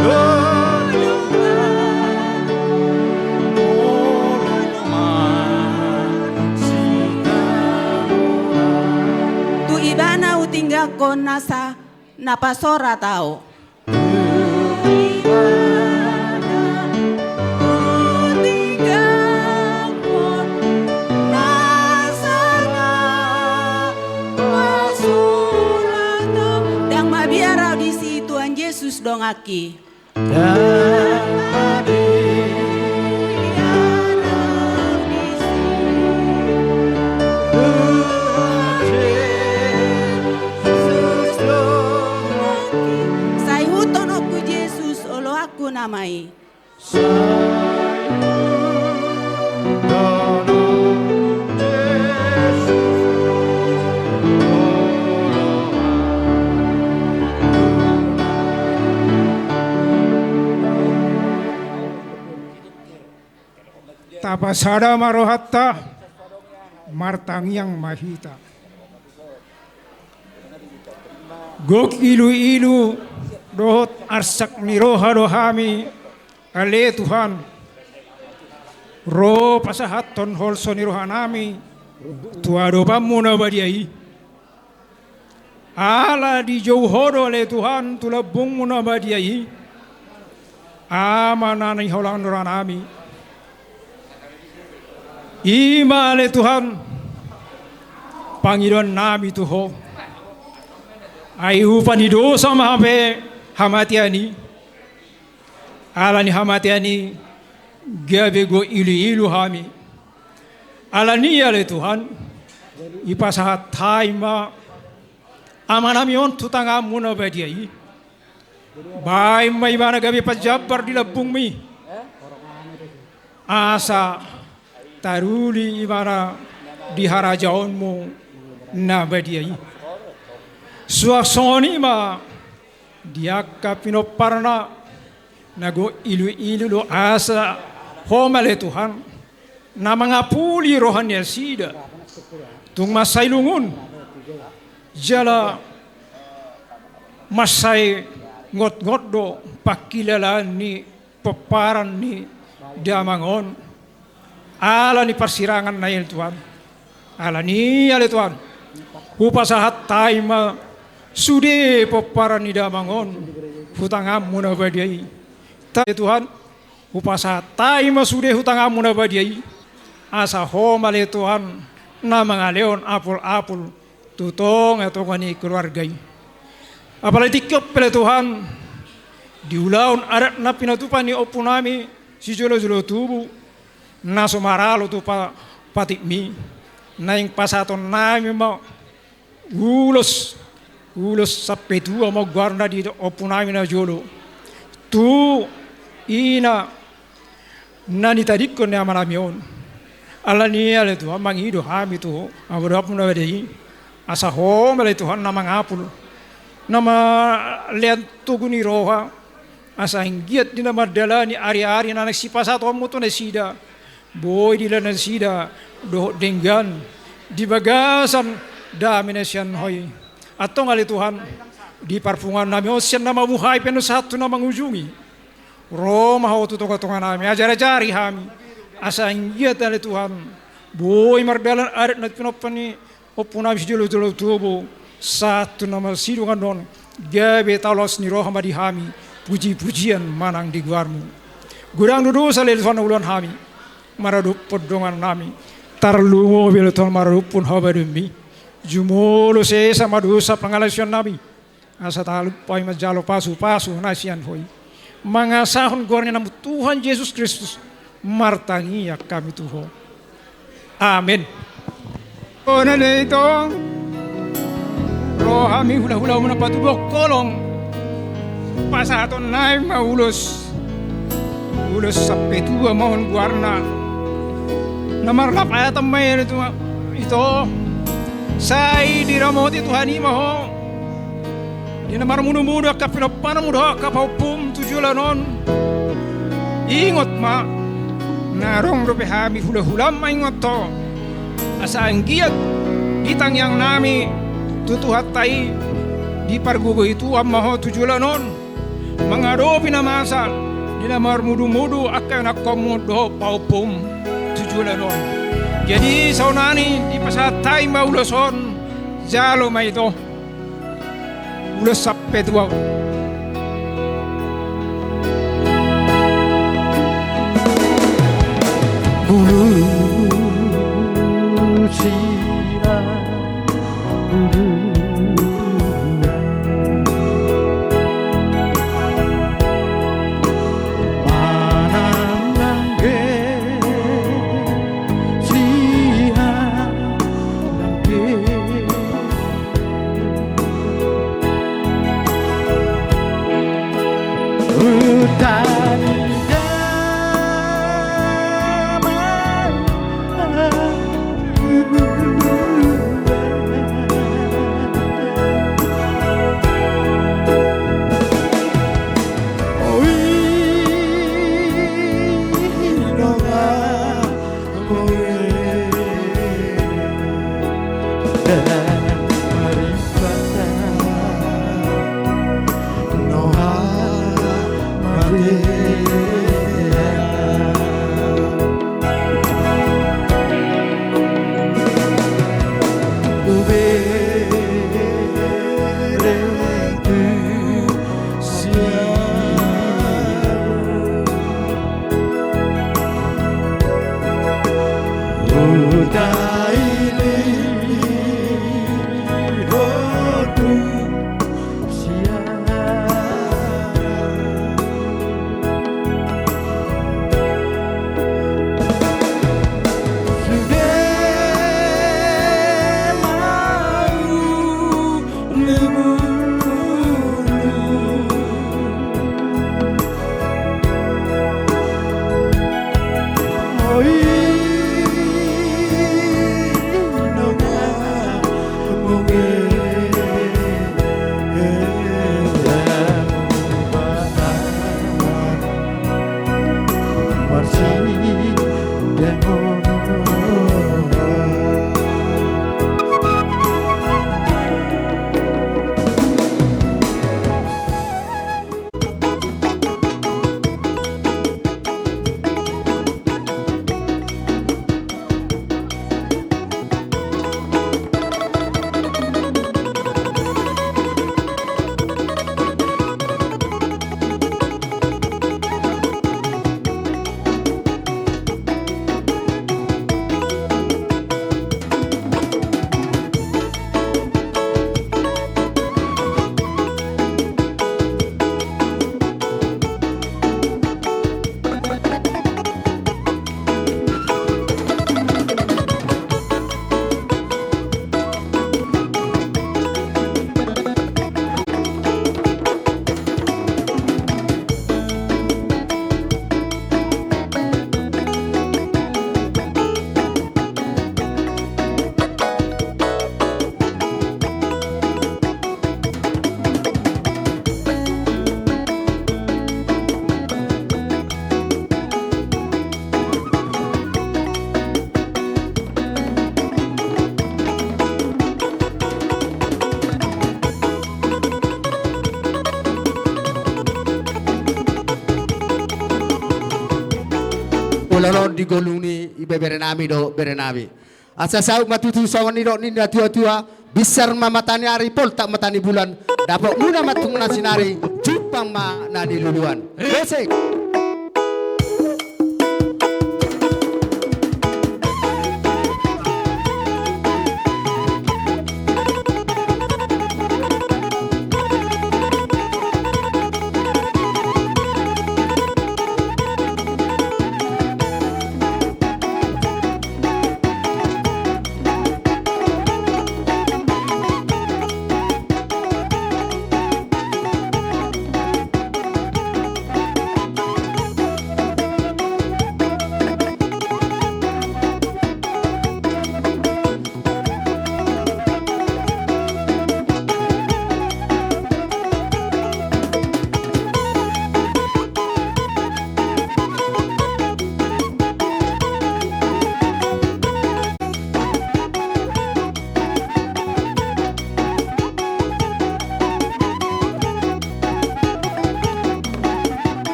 dorong aku molo marsi tu ibana utingga kon nasa napasora tao. Dang mabiarau di si Tuhan Yesus dong aki. Sai hutonoku Yesus olo aku namai. Tapasada marohatta martangyang mahita. Gok ilu-ilu dohot arsak niroha dohami ale Tuhan. Ro pasahat ton holso nirohanami tuado pamuna badiai. Ala di jauhodo ale Tuhan tulabung muna badiai. Amanani holang nuranami. Ima ale Tuhan Panginoon nami Tuho ay upani dosa mahape hamatiani alani hamatiani gabe go ilu hami alani ale Tuhan ipasahat taima amanami on tutanga muna badiai bai mai bana gabe pajabar di labung mi asa taruli ibara di harajaonmu na badiai suasoni ma diaka pinoparna nago ilu lo asa homale Tuhan na mangapuli rohani sida tung masai lungun jala masai ngot do pakilalan ni peparan ni damangon ala ni persirangan na il Tuhan. Ala ni ale Tuhan. Hupasahat taima sude peparan ni damangon. Hutangam muna badiai. Ta Tuhan. Hupasahat taima sude hutangam muna badiai. Asa homale Tuhan. Na mga leon apul-apul. Tutong atau kani keluargai. Apalagi tikyop pele Tuhan. Diulaun arat na pinatupan ni opunami. Si jolo-jolo tubuh. Na sumaralo tu patikmi na yung pasaton namin mo ulos sa petua mo guarda dito opo namin na jolo tu ina nanitadik ko na marami yun ala niya leto mangido hami tu awadap mo na wadi asa ho maletuhan na mga apul na malian tuguni roha asa hinggit din na madala ni ari-ari na nagsipasato mo to na sida boy dila na sida do denggan di bagasan dami na siyan hoy atong ali Tuhan Di parpungan nami osian nama buhai penuh satu nama mengunjungi. Roma hau tutonga nami ajar-ajari kami. Asa ingia tali Tuhan. Boy mardalan arit nat pinopani opuna bisjulu tubu. Satu nama sidungan don. Gabe talos ni roh di kami. Puji-pujian manang di guarmu. Gudang dudu salil Tuhan ulan kami. Maradup podongan nami. Tarlungo bila Tuhan marupun habadumi. Jumolo sesa madusa pangalasyon nami. Asa talu pai majalo pasu nasian hoi. Mangasahon gornya namu Tuhan Yesus Kristus. Martangia kami Tuhan. Amin. Oh nade itu. Roh kami hula-hula menapatubok kolong. Pasaton naik maulus. Ulus sampai tua mohon guarna. Namar lapayat tamay itu. Sai diramoti Tuhan imaho. Di namar muda-muda kapinapana muda kapapum tujulanon. Ingot ma. Narong rupi hami hula-hulam ingot to. Asa anggiat ditang yang nami tutuhat tai di pargugo itu amaho tujulanon. Mengadopi namasal. Di namar mudu-mudu akan akomodo paupum tujulanon. Jadi saunani di pasatai mauloson jalo maito ulos sampai tua. Bulu sia bulu bololon digoluni ibe berenami do berenami. Asa sauk matutu sawani do ninda tua-tua bisar mamatani ari pol tak matani bulan dapat muna matung nasinari jupang ma nadi luluan. Besek.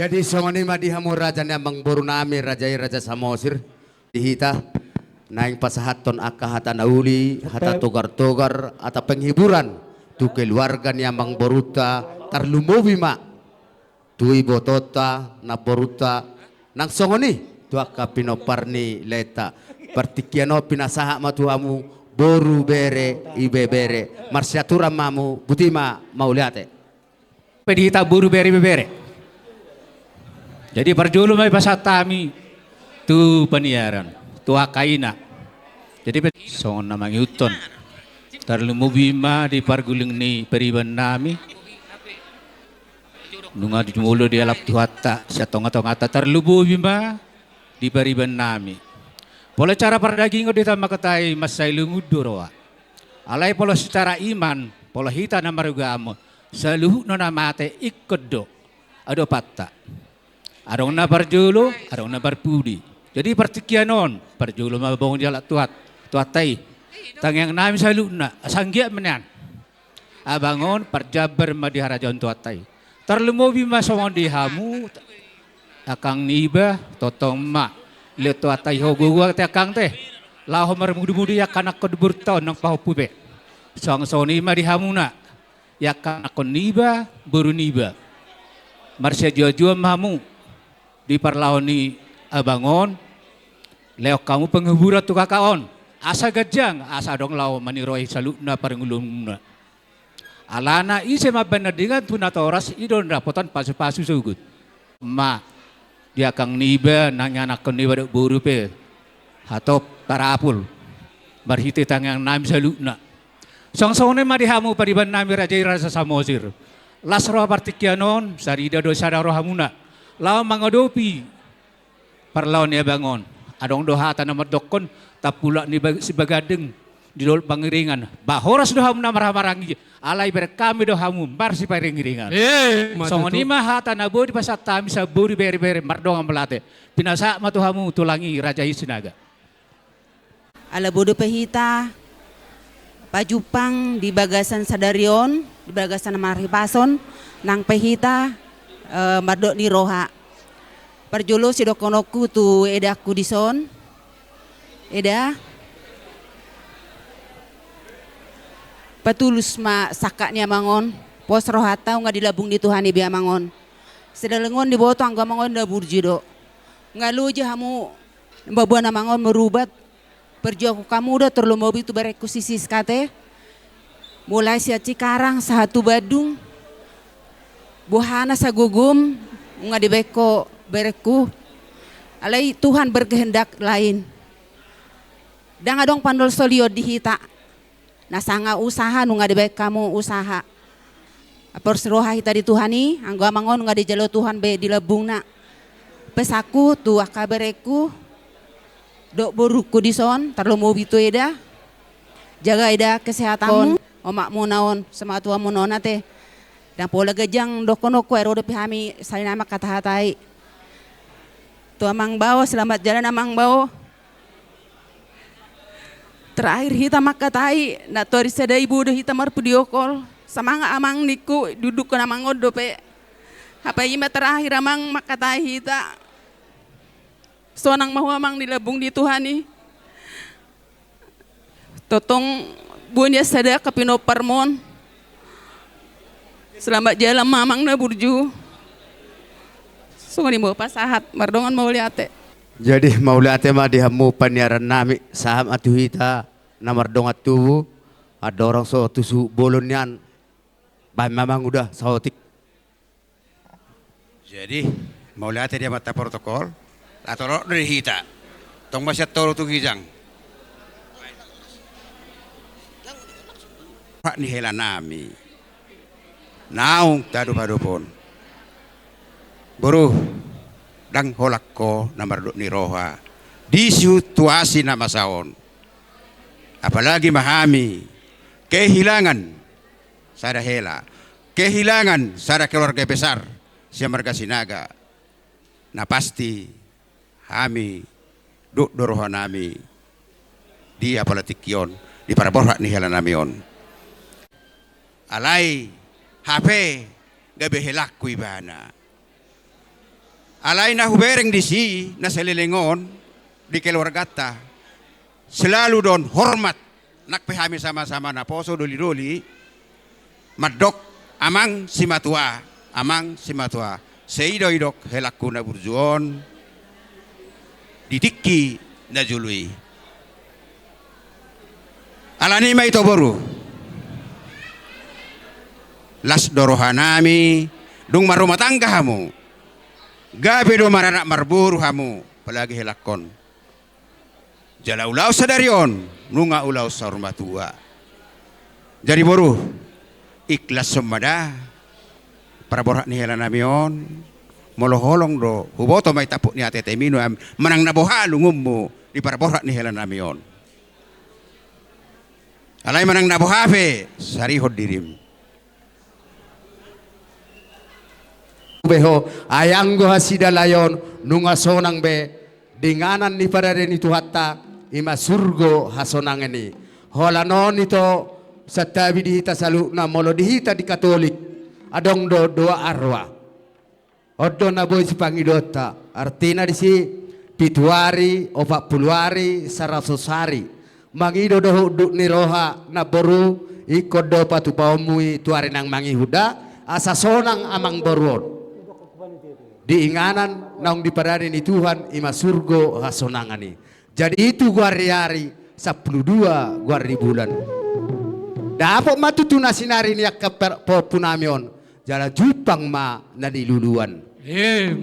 Jadi songoni madi hamur raja nyambang boru nami raja Samosir dihita naing pasahaton akahata nauli hata togar-togar atau penghiburan tu keluarga nyambang boruta tarlumowi ma tu ibotota na boruta nang songoni tu aka pinoparni leta partikiano pinasaha matuamu boru bere ibe bere marsiatura mamu butima mauliate pedita boru bere bere. Jadi perjulu mai pasatami tu peniaran tu akaina. Jadi songon nama Newton. Tarlu mubima di parguling ni periban nami. Nunga di mulo di alap tuhatta satonga-tonga tarlu mubima di periban nami. Pola cara pardaging ko dita makatai masay lunguduro. Alay pola secara iman, pola hita na marugamo. Saluhu no namate ikodo. Ado patta. Arong na parjulo, arong na parpudi. Jadi partikianon, parjulo mabawang jalak tuatay. Tangyang namin sa luna, asanggia menan. Abangon, parjabar madiharajon tuatay. Tarlumobi masawang dihamu, akang niba, totong ma. Lihat tuatay hoguwa te akang te. Laho marmudi-mudi yakan ako duburtaw ng pahupube. Song-soni madihamu na. Yakan ako niba, buru niba. Marsya jua-jua mahamu. Di parlaoni abangon leo kamu penghiburan tu kakaon asa gajang asa dong lao maniroi saluna parengulumna alana ise mabenadingan tu natoras idon rapotan pasu-pasu sugut ma dia kang niba nanya anak niba dek buru pe hatop karapul. Marhiti tangang nami sa luna. Song-songin marihamu pariban nami raja sa Samosir. Lasro partikyanon, sarida do sadaro hamuna. Law mangodopi, parlaw niya bangon. Adong dohata na madokon, tapula ni si bagadeng, di dol pangiringan. Bahoras doham na maramarangi, alay berkami dohamu, bar si pangiringan. Songoni mahata na bodi pasat tami sa bodi beri-beri mardong ang melate. Pinasa matuhamu tulangi raja Isinaga. Ala bodo pehita, pajupang di bagasan sadarion, di bagasan maripason, nang pehita mardok ni roha. Parjolo si dokonoku tu edaku dison, eda. Patulus ma sakaknya mangon, pos rohata nggak dilabung di Tuhan ibia mangon. Sedalengon di bawah angga mangon da burjido. Ngalu jahamu babuana mangon merubat. Perjuangku kamu udah terlalu mau itu bereku sisi skate. Mulai si Cikarang satu Badung. Buhana sagugum nggak dibeko bereku. Alai Tuhan berkehendak lain. Dan adong pandol solio dihita. Nah sanga usaha nggak dibek kamu usaha. Perseroha hita di Tuhani, anggo mangon nggak dijalo Tuhan be dilebung nak. Pesaku tu akabereku. Dok boruku dison, terlalu mau bitu eda. Jaga eda kesehatanmu, omakmu naon, sama tuamu nona teh. Dan pola gejang dokonoko ero de pihami salin nama kata hatai. Tu amang bawa selamat jalan amang bawa. Terakhir hita makatai, na tori seda ibu udah hita marpudiokol. Sama nga amang niku duduk ke namang odope. Apa ima terakhir amang makatai hita. Sonang mahu amang dilabung di Tuhani. Totong bunya sada kapino parmon. Selamat jalan mamang na burju. Sungai mau pasahat mardongan mau liate. Jadi mau liate mah dihamu paniaran nami saham atuhita namar dongat tubuh. Ada orang so tusu bolonyan. Bah mamang udah saotik. Jadi mau liate dia mata protokol. Atau rok dari hita, tong masih toro tu gijang. Pak ni hela nami, naung tadu padupon. Buru, dang holakko namar duk ni roha, di situasi nama saon. Apalagi mahami kehilangan sada hela, kehilangan sada keluarga besar si marga Sinaga. Nah pasti kami duk doroha nami di apalatikion di para borhak ni hela namion alai HP gabe helakku ibana alai na hubereng di si na selilingon di keluargata selalu don hormat nak pehami sama-sama na poso doli-doli madok amang si matua seido-idok helakku na burjuon didiki na jului. Alani may toboru. Las dorohanami dung marumatangga hamu. Gabi do maranak marburu hamu palagi helakon. Jalaulaw sa darion nunga ulaw sa rumah Jadi boru ikhlas sumada para borak ni hela namion. Moloholong do huboto may tapok ni ate temino manang nabuhalo ngummo di para borak ni hela namion. Alay manang nabuhafe sarihod dirim. Beho ayanggo hasida layon nunga sonang be dinganan ni parare ni tuhatta ima surgo hasonang ini. Holanon ito sa tabi dihita salu na molo dihita di Katolik adong do doa arwa. Odo na boy si Pangidota artina di si pituari o 40 hari 100 hari mangido do duk ni roha na boru ikod do patu paumui tuari nang mangihuda asa sonang amang boruon diinganan naung diparani ni Tuhan ima surgo hasonangani. Jadi itu guari-ari 12 guari bulan dapat matutuna sinari ni punamion jala jupang ma na diluluan.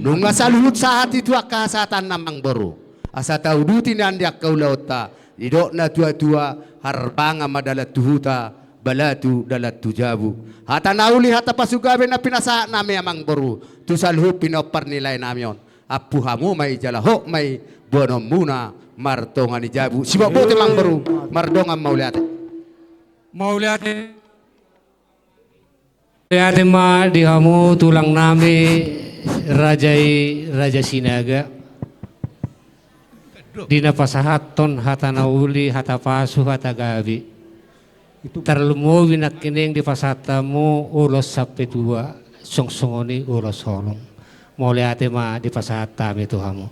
Nung saluhut saat itu akasatan namang boru. Asa tahu duti nandiak kau lauta. Idok na tua-tua harbanga madalat tuhuta balatu dalat tujabu. Hata nauli hata pasugabe na pinasa nami amang boru. Tusalhu pinopar nilai namion. Apu hamu may jalaho may bonom muna martongan ijabu. Sibabote mang boru mardongan mauliate. Mauliate. Mauliate ma di hamu tulang nami Raja Sinaga. Dina pasahaton hata nauli hata pasu hata gabi. Terlumo winak kining di pasatamu ulos sampai dua songsongoni ulos holong. Mau lihat ma di pasatami Tuhamu.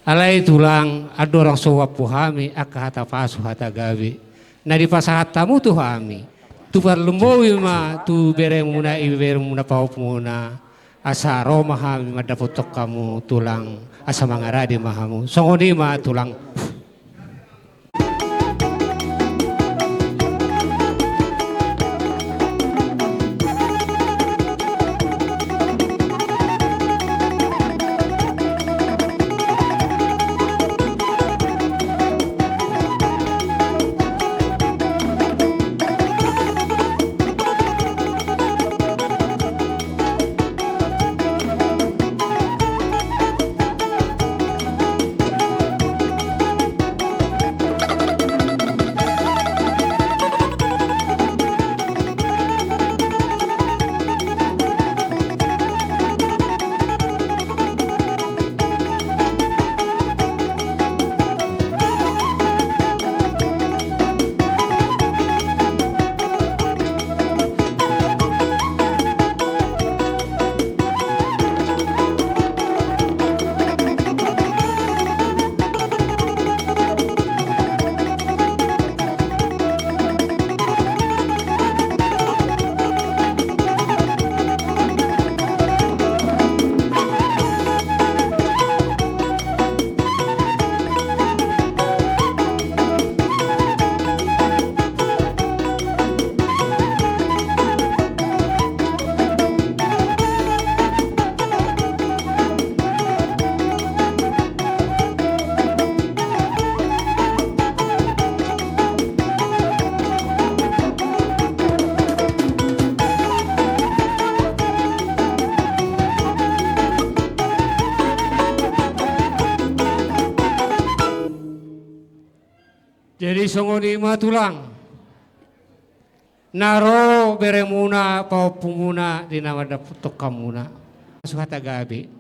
Alai tulang ada orang sowapu hami aka hata pasu hata gabi. Nah di pasatamu Tuhami. Tu perlumo ma tu beremuna iberemuna paupmuna. Asa Roma hami madapotok kamu tulang asa mangaradi mahamu songoni ma tulang. Jadi songoni ma tulang. Naro beremuna paupumuna di nama daputok kamuna. Suhata gabi.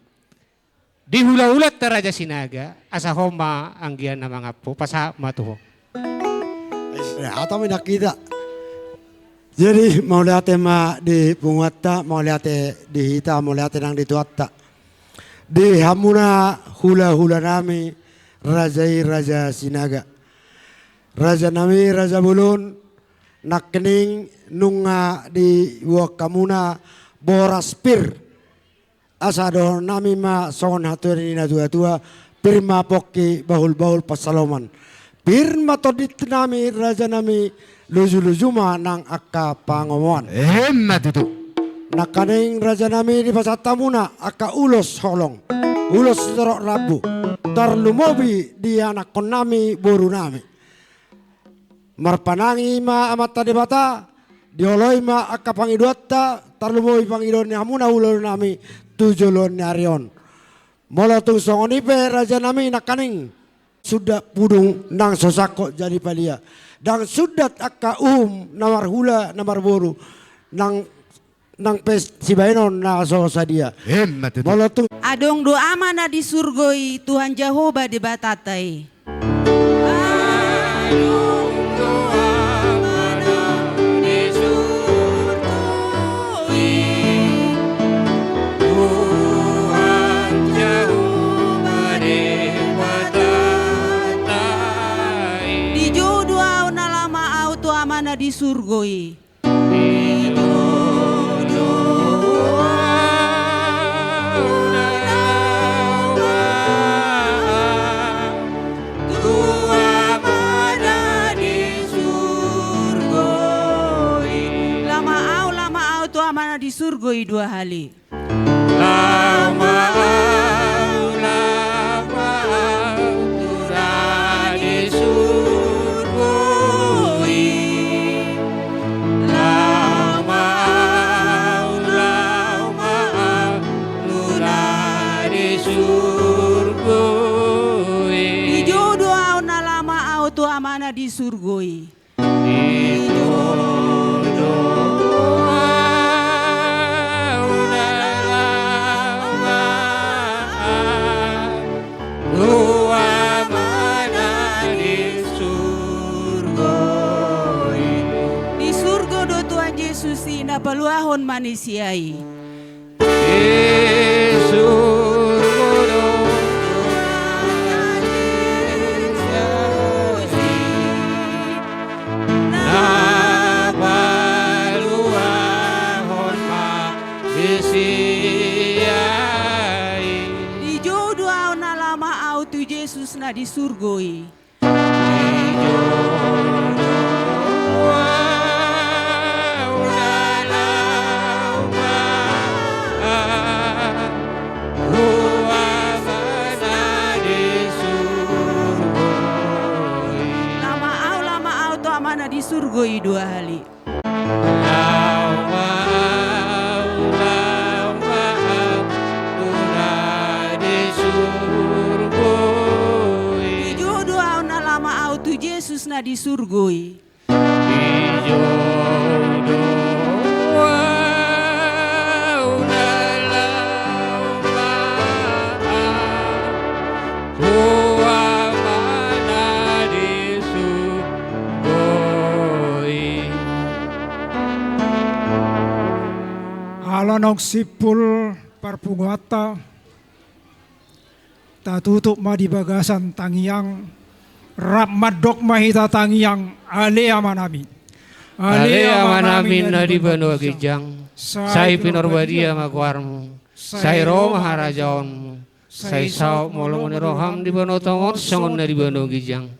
Di hula-hulat Raja Sinaga asa homa anggian na mga po pasa matuho. Atau minyak kita. Jadi mau lihat ma di pungatta, mau lihat di hita, mau lihat nang di tuatta. Di hamuna hula-hula nami Raja Sinaga. Raja nami Raja Bulun nakkening nunga di wakamuna boraspir asado nami ma songon haturi na tua pirma pokki bahul pasaloman pirma todit nami Raja nami luju-lujuma nang akka pangomoan hemat itu nakaning Raja nami di pasatamuna akka ulos holong ulos terok rabu tarlumobi di anak konami boru nami marpanangi ma amata debata dioloi ma akka pangiduatta tarlumoi pangidon hamuna ulon nami tujolon nyarion molotung songonipe Raja nami nakaning sudah pudung nang sosako jadi palia dan sudah akka namar hula namar boru nang pes sibainon na sosadia molotung adong doa mana di surgoi Tuhan Jehovah di batatai di surgoi lama au tu amana di surgoi dua hali lama au tu disurgoi. Di surga do Tuhan Yesus ina paluahon manisiai. Di jodoh na lama au tu Yesus na disurgoi. Lama au tu amana disurgoi dua kali. Di jodoh na lama au tu Yesus na disurgoi. Alanong sipul parpungwata tatutup madi bagasan tangiang rap madok mahita tangiang ale amanami na di bano gijang sai pinorbadia magwarmu sai roma harajaonmu sai sau molong roham di bano tongot songon na di bano gijang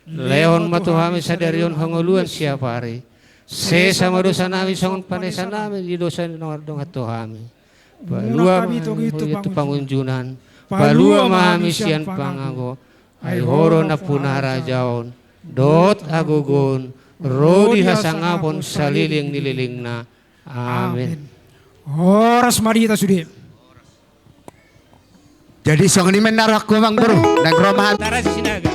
leon matuhami sadarion hangoluan siapa hari se sama dosa nami songon panesa nami di dosa dong hatohami balua itu pangunjunan balua mahami sian pangago ai horo na punara jaon dot agogon rodi hasangapon saliling nililing na amin. Horas marita sudi. Jadi song ini menarak ko mang bro nagromahan tara si sinaga.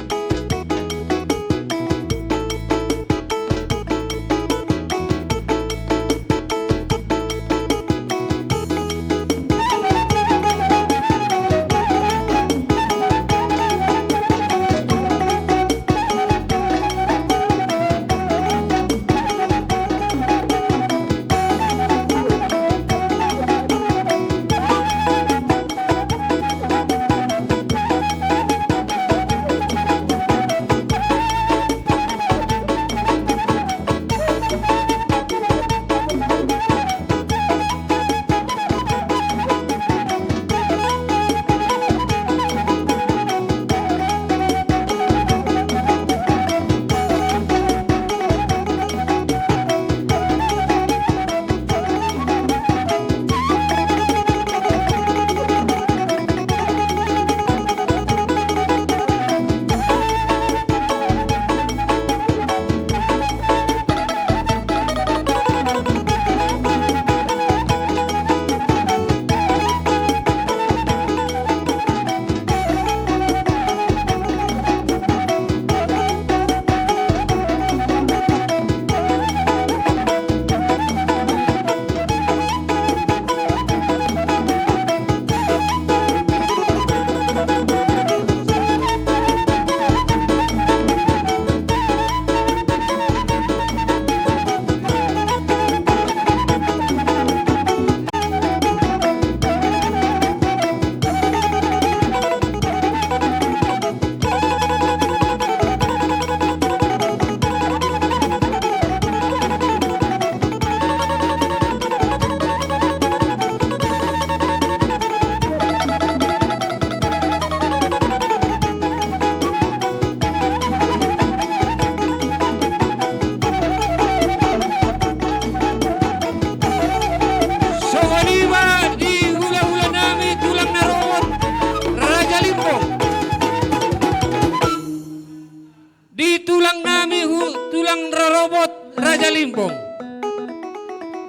tulang rarobot Raja Limbong.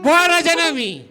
Buah Raja Nami.